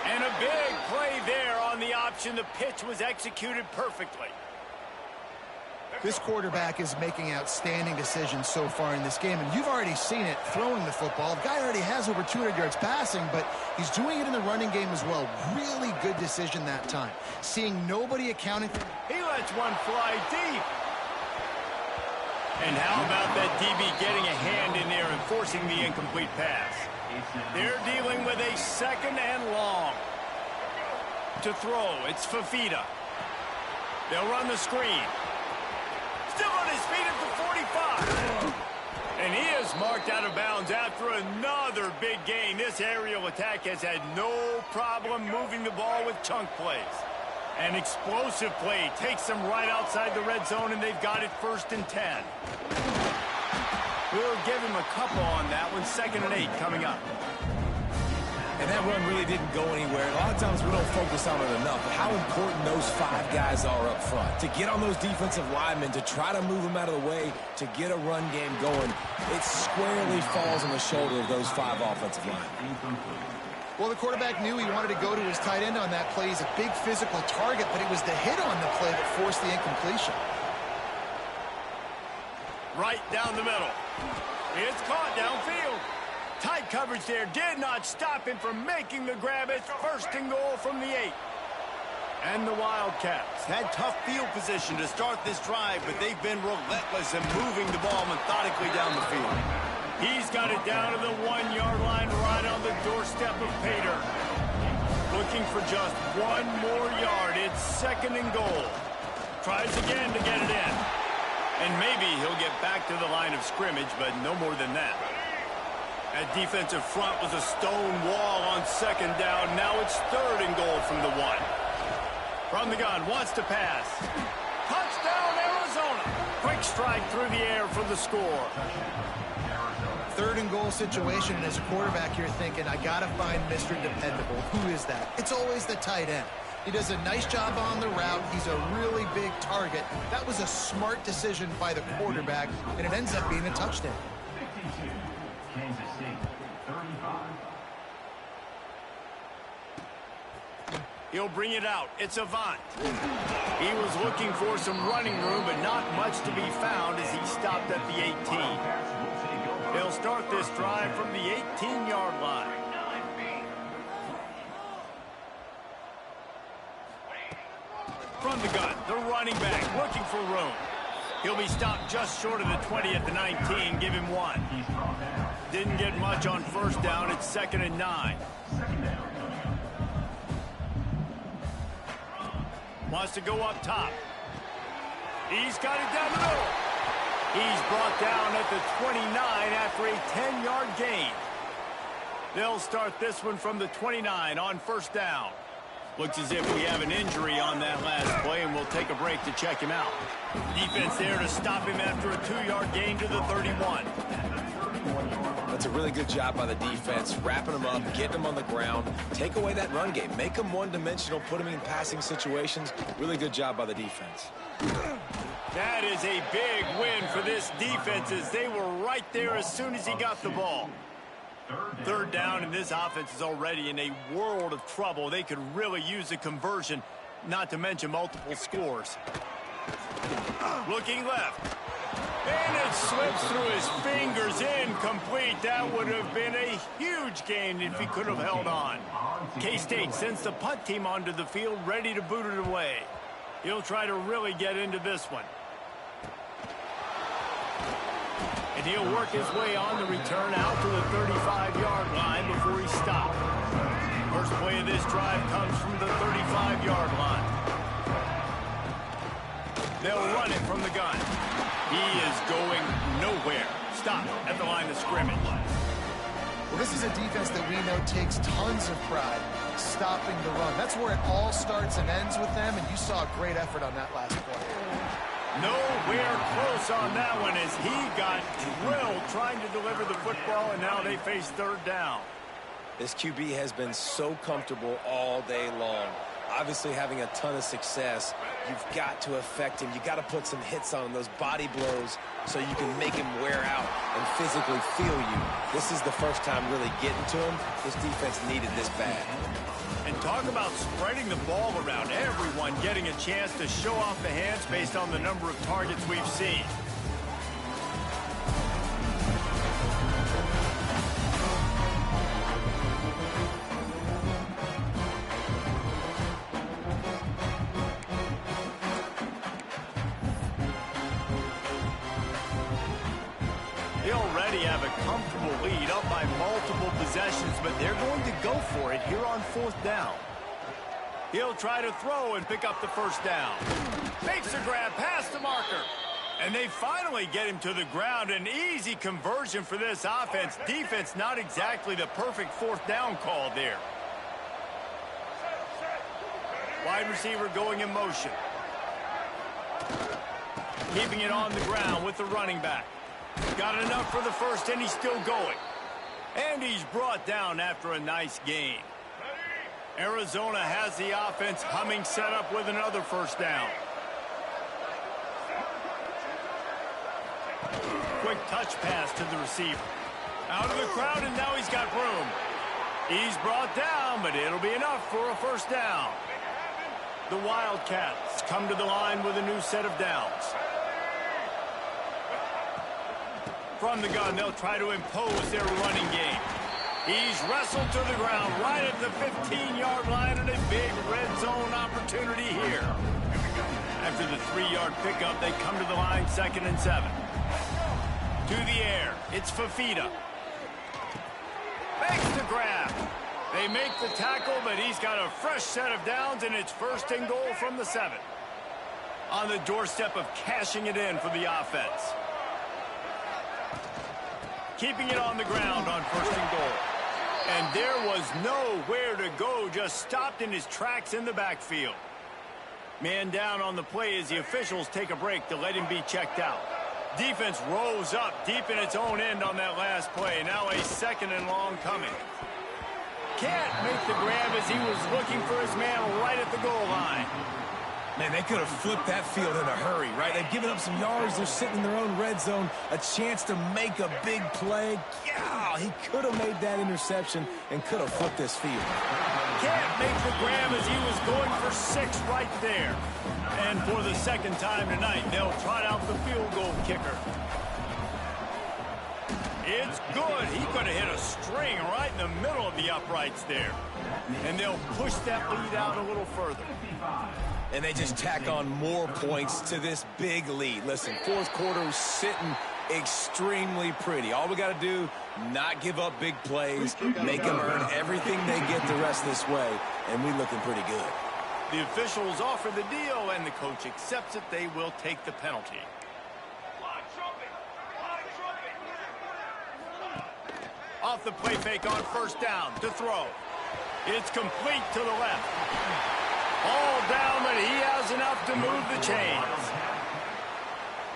And a big play there on the option. The pitch was executed perfectly. This quarterback is making outstanding decisions so far in this game, and you've already seen it throwing the football. The guy already has over 200 yards passing, but he's doing it in the running game as well. Really good decision that time. Seeing nobody accounting for... He lets one fly deep. And how about that DB getting a hand in there and forcing the incomplete pass? They're dealing with a second and long. To throw, it's Fafita. They'll run the screen. Still on his feet at the 45. And he is marked out of bounds after another big gain. This aerial attack has had no problem moving the ball with chunk plays. An explosive play takes them right outside the red zone, and they've got it 1st and 10. We'll give him a couple on that one. 2nd and 8 coming up. And that run really didn't go anywhere. A lot of times we don't focus on it enough, but how important those 5 guys are up front. To get on those defensive linemen, to try to move them out of the way, to get a run game going, it squarely falls on the shoulder of those 5 offensive linemen. Well, the quarterback knew he wanted to go to his tight end on that play. He's a big physical target, but it was the hit on the play that forced the incompletion. Right down the middle. It's caught downfield. Tight coverage there did not stop him from making the grab. It's 1st and goal from the 8. And the Wildcats had tough field position to start this drive, but they've been relentless in moving the ball methodically down the field. He's got it down to the 1-yard line right on the doorstep of Pater. Looking for just 1 more yard. It's 2nd and goal. Tries again to get it in. And maybe he'll get back to the line of scrimmage, but no more than that. That defensive front was a stone wall on 2nd down. Now it's 3rd and goal from the 1. From the gun, wants to pass. Touchdown, Arizona. Quick strike through the air for the score. 3rd and goal situation, and as a quarterback, you're thinking, I got to find Mr. Dependable. Who is that? It's always the tight end. He does a nice job on the route. He's a really big target. That was a smart decision by the quarterback, and it ends up being a touchdown. 52, Kansas State, 35. He'll bring it out. It's Avant. He was looking for some running room, but not much to be found as he stopped at the 18. They'll start this drive from the 18-yard line. From the gun, the running back looking for room. He'll be stopped just short of the 20 at the 19. Give him 1. Didn't get much on 1st down. It's 2nd and 9. Wants to go up top. He's got it down the middle. He's brought down at the 29 after a 10-yard gain. They'll start this one from the 29 on 1st down. Looks as if we have an injury on that last play, and we'll take a break to check him out. Defense there to stop him after a 2-yard gain to the 31. That's a really good job by the defense, wrapping them up, getting them on the ground, take away that run game, make them one-dimensional, put them in passing situations. Really good job by the defense. That is a big win for this defense as they were right there as soon as he got the ball. 3rd down, and this offense is already in a world of trouble. They could really use a conversion, not to mention multiple scores. Looking left. And it slips through his fingers, incomplete. That would have been a huge gain if he could have held on. K-State sends the punt team onto the field, ready to boot it away. He'll try to really get into this one. And he'll work his way on the return out to the 35-yard line before he stopped. First play of this drive comes from the 35-yard line. They'll run it from the gun. He is going nowhere. Stop at the line of scrimmage. Well, this is a defense that we know takes tons of pride stopping the run. That's where it all starts and ends with them, and you saw a great effort on that last play. Nowhere close on that one as he got drilled trying to deliver the football, and now they face 3rd down. This QB has been so comfortable all day long. Obviously having a ton of success. You've got to affect him. You got to put some hits on him, those body blows, so you can make him wear out and physically feel you. This is the first time really getting to him. This defense needed this bad. And talk about spreading the ball around. Everyone getting a chance to show off the hands based on the number of targets we've seen. They already have a comfortable lead, up by multiple possessions, but they're going to go for it here on 4th down. He'll try to throw and pick up the 1st down. Makes a grab past the marker. And they finally get him to the ground. An easy conversion for this offense. Defense not exactly the perfect 4th down call there. Wide receiver going in motion. Keeping it on the ground with the running back. Got enough for the 1st, and he's still going. And he's brought down after a nice gain. Arizona has the offense humming, set up with another 1st down. Quick touch pass to the receiver. Out of the crowd, and now he's got room. He's brought down, but it'll be enough for a 1st down. The Wildcats come to the line with a new set of downs. From the gun, they'll try to impose their running game. He's wrestled to the ground right at the 15-yard line, and a big red zone opportunity here. After the 3-yard pickup, they come to the line, 2nd and 7. To the air, it's Fafita. Makes the grab. They make the tackle, but he's got a fresh set of downs, and it's 1st and goal from the 7. On the doorstep of cashing it in for the offense. Keeping it on the ground on 1st and goal. And there was nowhere to go, just stopped in his tracks in the backfield. Man down on the play as the officials take a break to let him be checked out. Defense rose up deep in its own end on that last play. Now a 2nd and long coming. Can't make the grab as he was looking for his man right at the goal line. Man, they could have flipped that field in a hurry, right? They've given up some yards. They're sitting in their own red zone. A chance to make a big play. Yeah, he could have made that interception and could have flipped this field. Can't make the grab as he was going for 6 right there. And for the 2nd time tonight, they'll trot out the field goal kicker. It's good. He could have hit a string right in the middle of the uprights there. And they'll push that lead out a little further. And they just tack on more points to this big lead. Listen, 4th quarter sitting extremely pretty. All we got to do, not give up big plays, make them earn everything they get the rest this way, and we looking pretty good. The officials offer the deal, and the coach accepts it. They will take the penalty. Off the play fake on 1st down to throw. It's complete to the left. All down, but he has enough to move the chains.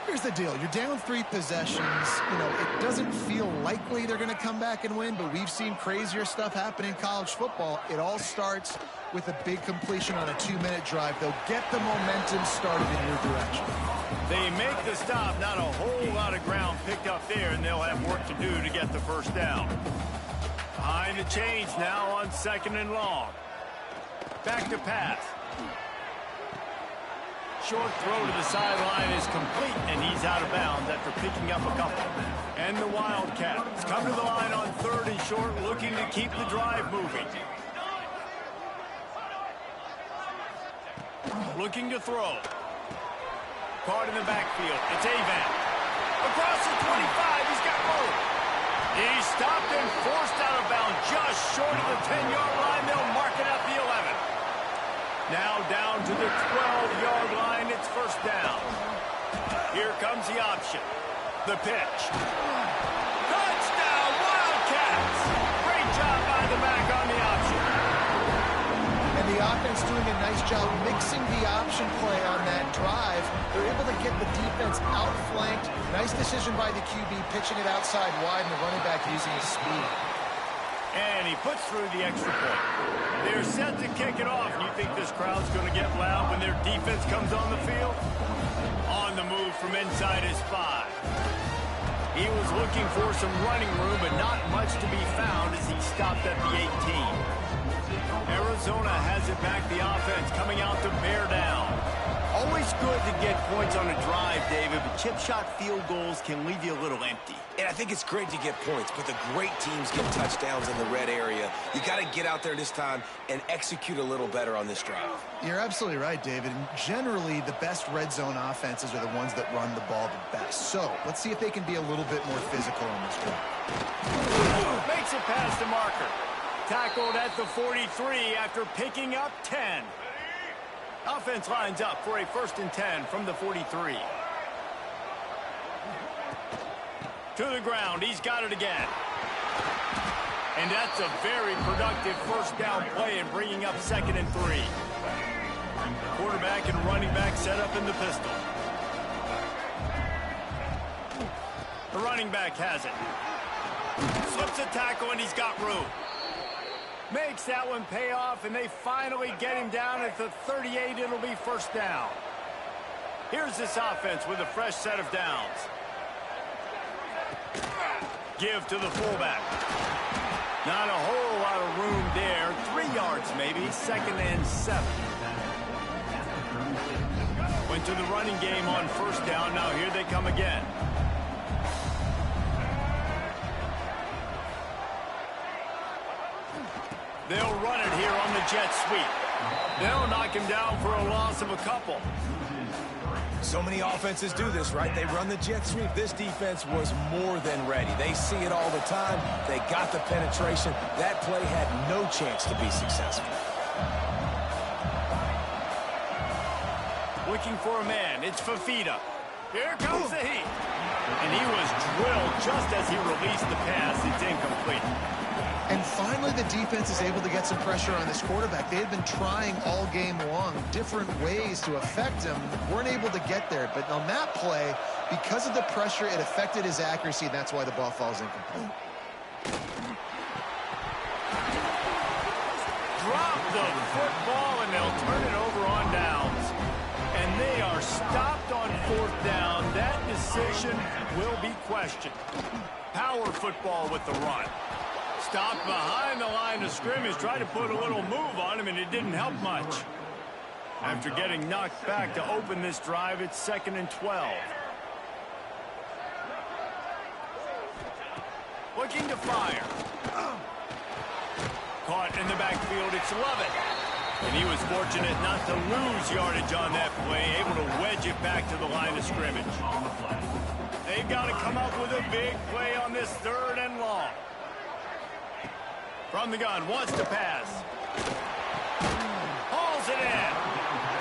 Here's the deal. You're down 3 possessions. You know, it doesn't feel likely they're going to come back and win, but we've seen crazier stuff happen in college football. It all starts with a big completion on a 2-minute drive. They'll get the momentum started in your direction. They make the stop. Not a whole lot of ground picked up there, and they'll have work to do to get the 1st down. Behind the chains now on 2nd and long. Back to pass. Short throw to the sideline is complete, and he's out of bounds after picking up a couple. And the Wildcats come to the line on 3rd and short, looking to keep the drive moving. Looking to throw. Caught in the backfield. It's Avan. Across the 25, he's got room. He's stopped and forced out of bounds just short of the 10-yard line. They'll mark it at the 11. Now down to the 12-yard line. It's 1st down. Here comes the option. The pitch. Touchdown, Wildcats! Great job by the back on the option. And the offense doing a nice job mixing the option play on that drive. They're able to get the defense outflanked. Nice decision by the QB, pitching it outside wide, and the running back using his speed. And he puts through the extra point. They're set to kick it off. You think this crowd's going to get loud when their defense comes on the field? On the move from inside his 5. He was looking for some running room, but not much to be found as he stopped at the 18. Arizona has it back, the offense coming out to bear down. Always good to get points on a drive, David, but chip shot field goals can leave you a little empty. And I think it's great to get points, but the great teams get touchdowns in the red area. You got to get out there this time and execute a little better on this drive. You're absolutely right, David. And generally, the best red zone offenses are the ones that run the ball the best. So let's see if they can be a little bit more physical on this drive. Makes it past the marker. Tackled at the 43 after picking up 10. Offense lines up for a 1st and 10 from the 43. To the ground. He's got it again. And that's a very productive 1st down play and bringing up 2nd and 3. Quarterback and running back set up in the pistol. The running back has it. Slips a tackle and he's got room. Makes that one pay off, and they finally get him down at the 38. It'll be 1st down. Here's this offense with a fresh set of downs. Give to the fullback. Not a whole lot of room there. 3 yards maybe. 2nd and 7. Went to the running game on 1st down. Now here they come again. They'll run it here on the jet sweep. They'll knock him down for a loss of a couple. So many offenses do this, right? They run the jet sweep. This defense was more than ready. They see it all the time. They got the penetration. That play had no chance to be successful. Looking for a man. It's Fafita. Here comes the heat. And he was drilled just as he released the pass. It's incomplete. And finally, the defense is able to get some pressure on this quarterback. They had been trying all game long different ways to affect him. Weren't able to get there. But on that play, because of the pressure, it affected his accuracy, and that's why the ball falls incomplete. Drop the football, and they'll turn it over on downs. And they are stopped on fourth down. That decision will be questioned. Power football with the run. Stopped behind the line of scrimmage, tried to put a little move on him, and it didn't help much. After getting knocked back to open this drive, it's 2nd and 12. Looking to fire. Caught in the backfield, it's Lovett. And he was fortunate not to lose yardage on that play, able to wedge it back to the line of scrimmage. They've got to come up with a big play on this 3rd and long. From the gun, wants to pass. Hauls it in.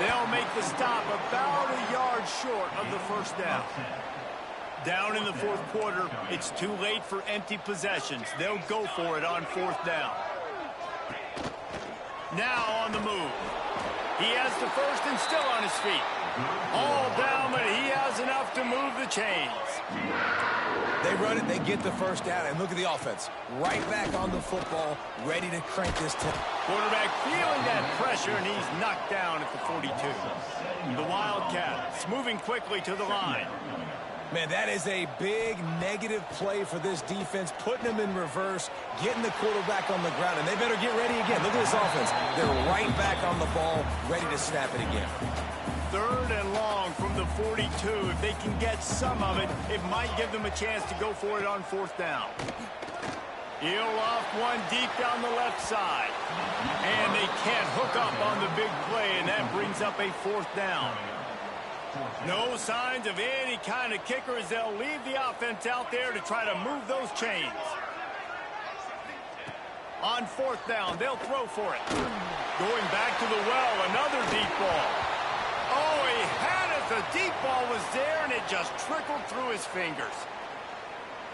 They'll make the stop about a yard short of the first down. Down in the 4th quarter, it's too late for empty possessions. They'll go for it on 4th down. Now on the move. He has the first and still on his feet. All down, but he has enough to move the chains. They run it, they get the first down, and look at the offense. Right back on the football, ready to crank this tempo. Quarterback feeling that pressure, and he's knocked down at the 42. The Wildcats moving quickly to the line. Man, that is a big negative play for this defense, putting them in reverse, getting the quarterback on the ground, and they better get ready again. Look at this offense. They're right back on the ball, ready to snap it again. 3rd and long from the 42. If they can get some of it, it might give them a chance to go for it on 4th down. He'll off one deep down the left side. And they can't hook up on the big play, and that brings up a 4th down. No signs of any kind of kicker as they'll leave the offense out there to try to move those chains. On 4th down, they'll throw for it. Going back to the well, another deep ball. Oh, he had it. The deep ball was there, and it just trickled through his fingers.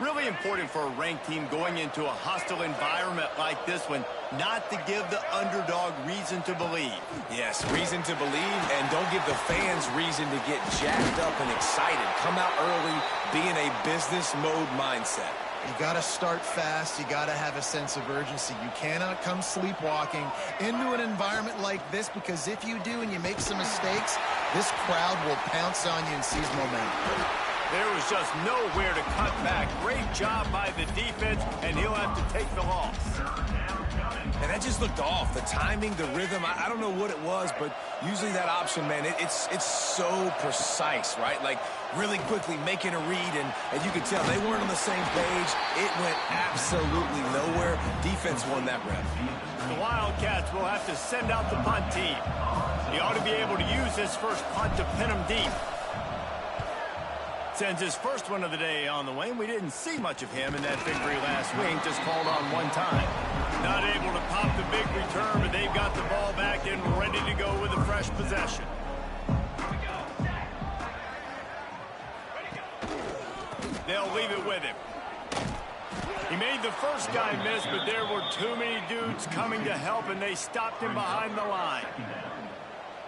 Really important for a ranked team going into a hostile environment like this one, not to give the underdog reason to believe. Yes, reason to believe, and don't give the fans reason to get jacked up and excited. Come out early, be in a business mode mindset. You got to start fast. You got to have a sense of urgency. You cannot come sleepwalking into an environment like this, because if you do and you make some mistakes, this crowd will pounce on you and seize momentum. There was just nowhere to cut back. Great job by the defense, and he'll have to take the loss. And that just looked off. The timing, the rhythm, I don't know what it was, but usually that option, man, it's so precise, right? Like, really quickly making a read, and you could tell they weren't on the same page. It went absolutely nowhere. Defense won that rep. The Wildcats will have to send out the punt team. He ought to be able to use his first punt to pin him deep. Sends his first one of the day on the way, and we didn't see much of him in that victory last week, just called on one time. Not able to pop the big return, but they've got the ball back and ready to go with a fresh possession. They'll leave it with him. He made the first guy miss, but there were too many dudes coming to help, and they stopped him behind the line.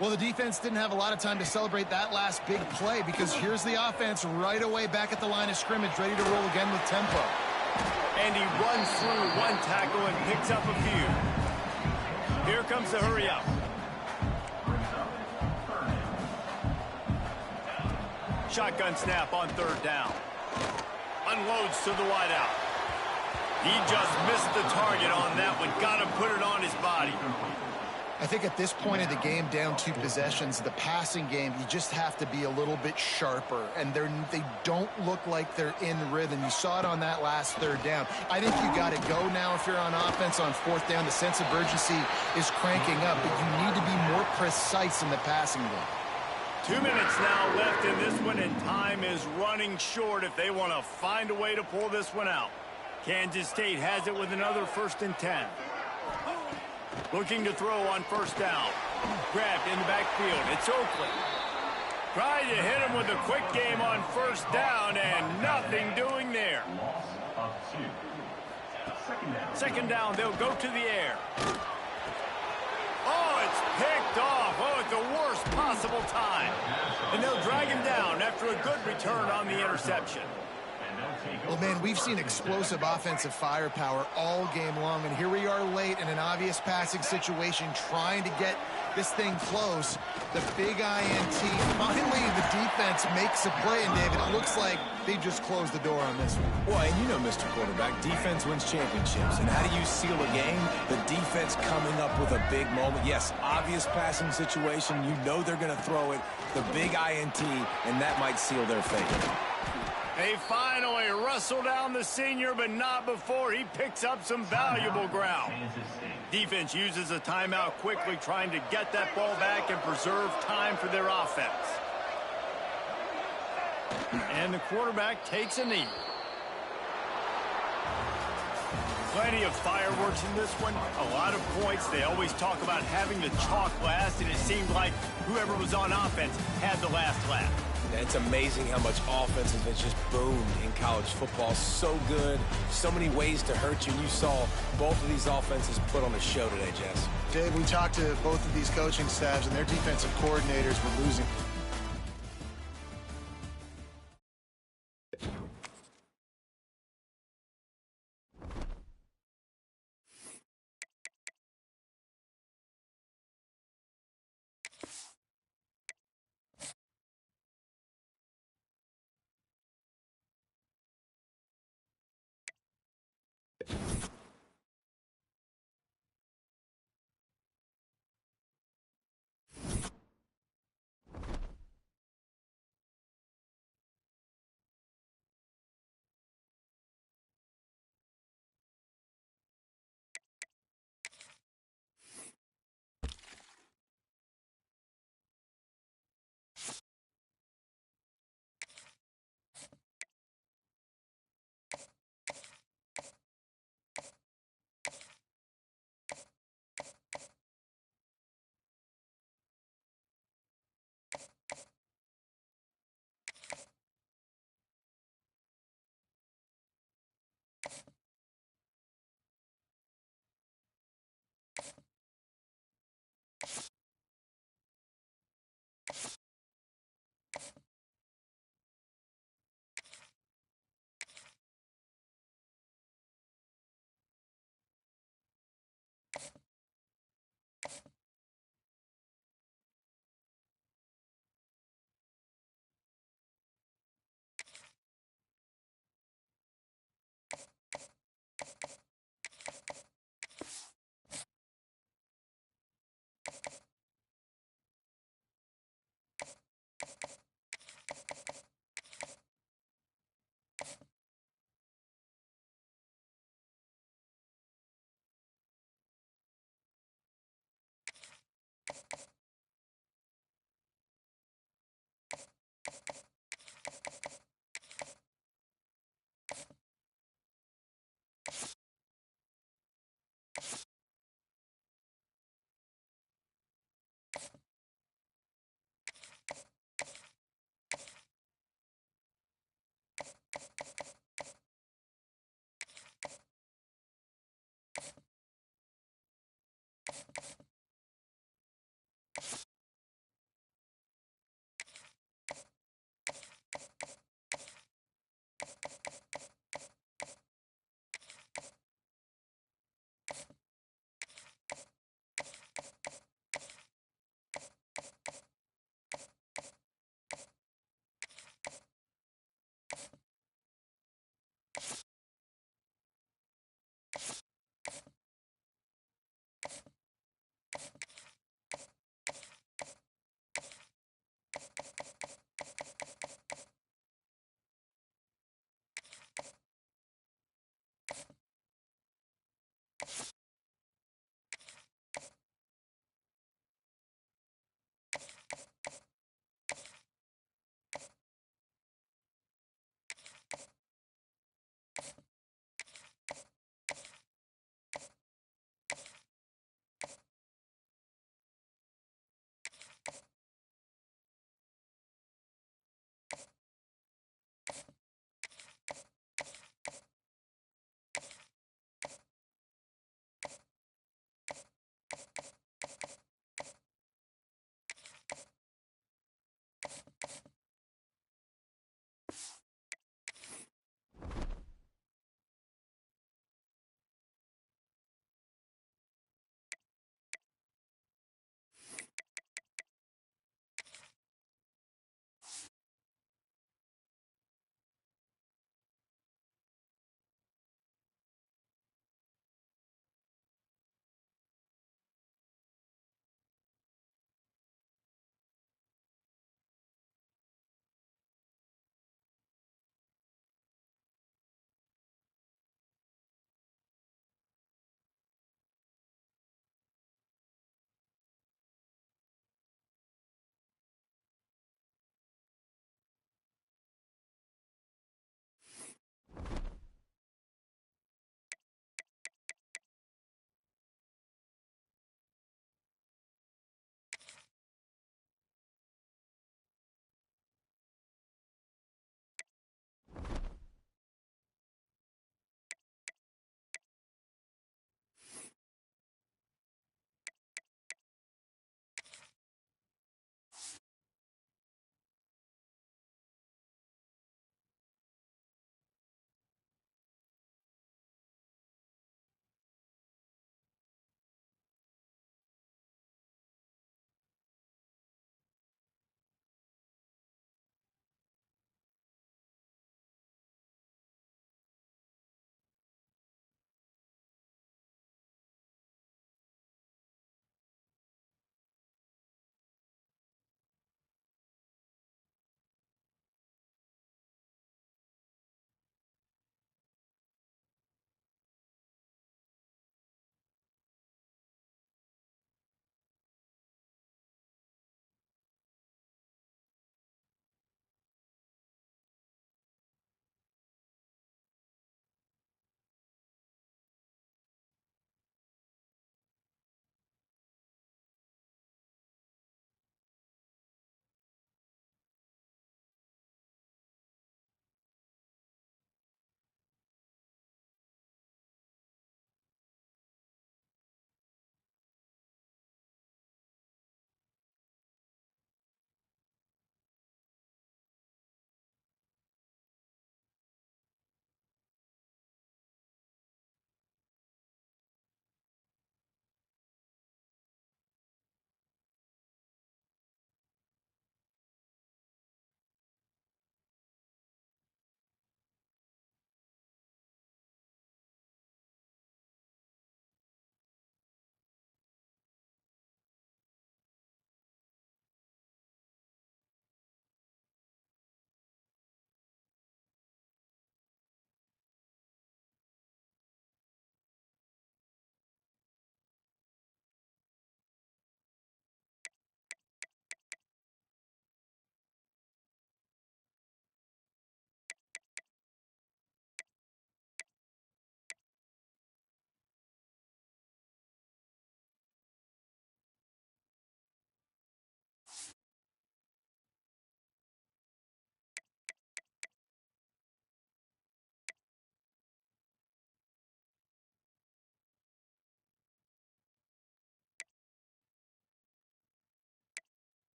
Well, the defense didn't have a lot of time to celebrate that last big play, because here's the offense right away back at the line of scrimmage, ready to roll again with tempo. And he runs through one tackle and picks up a few. Here comes the hurry up. Shotgun snap on 3rd down. Unloads to the wideout. He just missed the target on that one. Got to put it on his body. I think at this point of the game, down 2 possessions, the passing game, you just have to be a little bit sharper. And they don't look like they're in rhythm. You saw it on that last 3rd down. I think you got to go now if you're on offense on 4th down. The sense of urgency is cranking up, but you need to be more precise in the passing game. 2 minutes now left in this one, and time is running short if they want to find a way to pull this one out. Kansas State has it with another 1st and 10. Looking to throw on 1st down. Grabbed in the backfield. It's Oakland. Trying to hit him with a quick game on 1st down, and nothing doing there. 2nd down, they'll go to the air. Oh, it's picked off. Oh, at the worst possible time. And they'll drag him down after a good return on the interception. Well, man, we've seen explosive offensive firepower all game long, and here we are late in an obvious passing situation trying to get this thing close. The big INT. Finally, the defense makes a play, and David, it looks like they just closed the door on this one. Well, and you know, Mr. Quarterback, defense wins championships. And how do you seal a game? The defense coming up with a big moment. Yes, obvious passing situation. You know they're going to throw it. The big INT, and that might seal their fate. They finally wrestle down the senior, but not before he picks up some valuable ground. Defense uses a timeout quickly, trying to get that ball back and preserve time for their offense. And the quarterback takes a knee. Plenty of fireworks in this one. A lot of points. They always talk about having the chalk last, and it seemed like whoever was on offense had the last laugh. It's amazing how much offense has just boomed in college football. So good. So many ways to hurt you. You saw both of these offenses put on a show today, Jess. Dave, we talked to both of these coaching staffs, and their defensive coordinators were losing.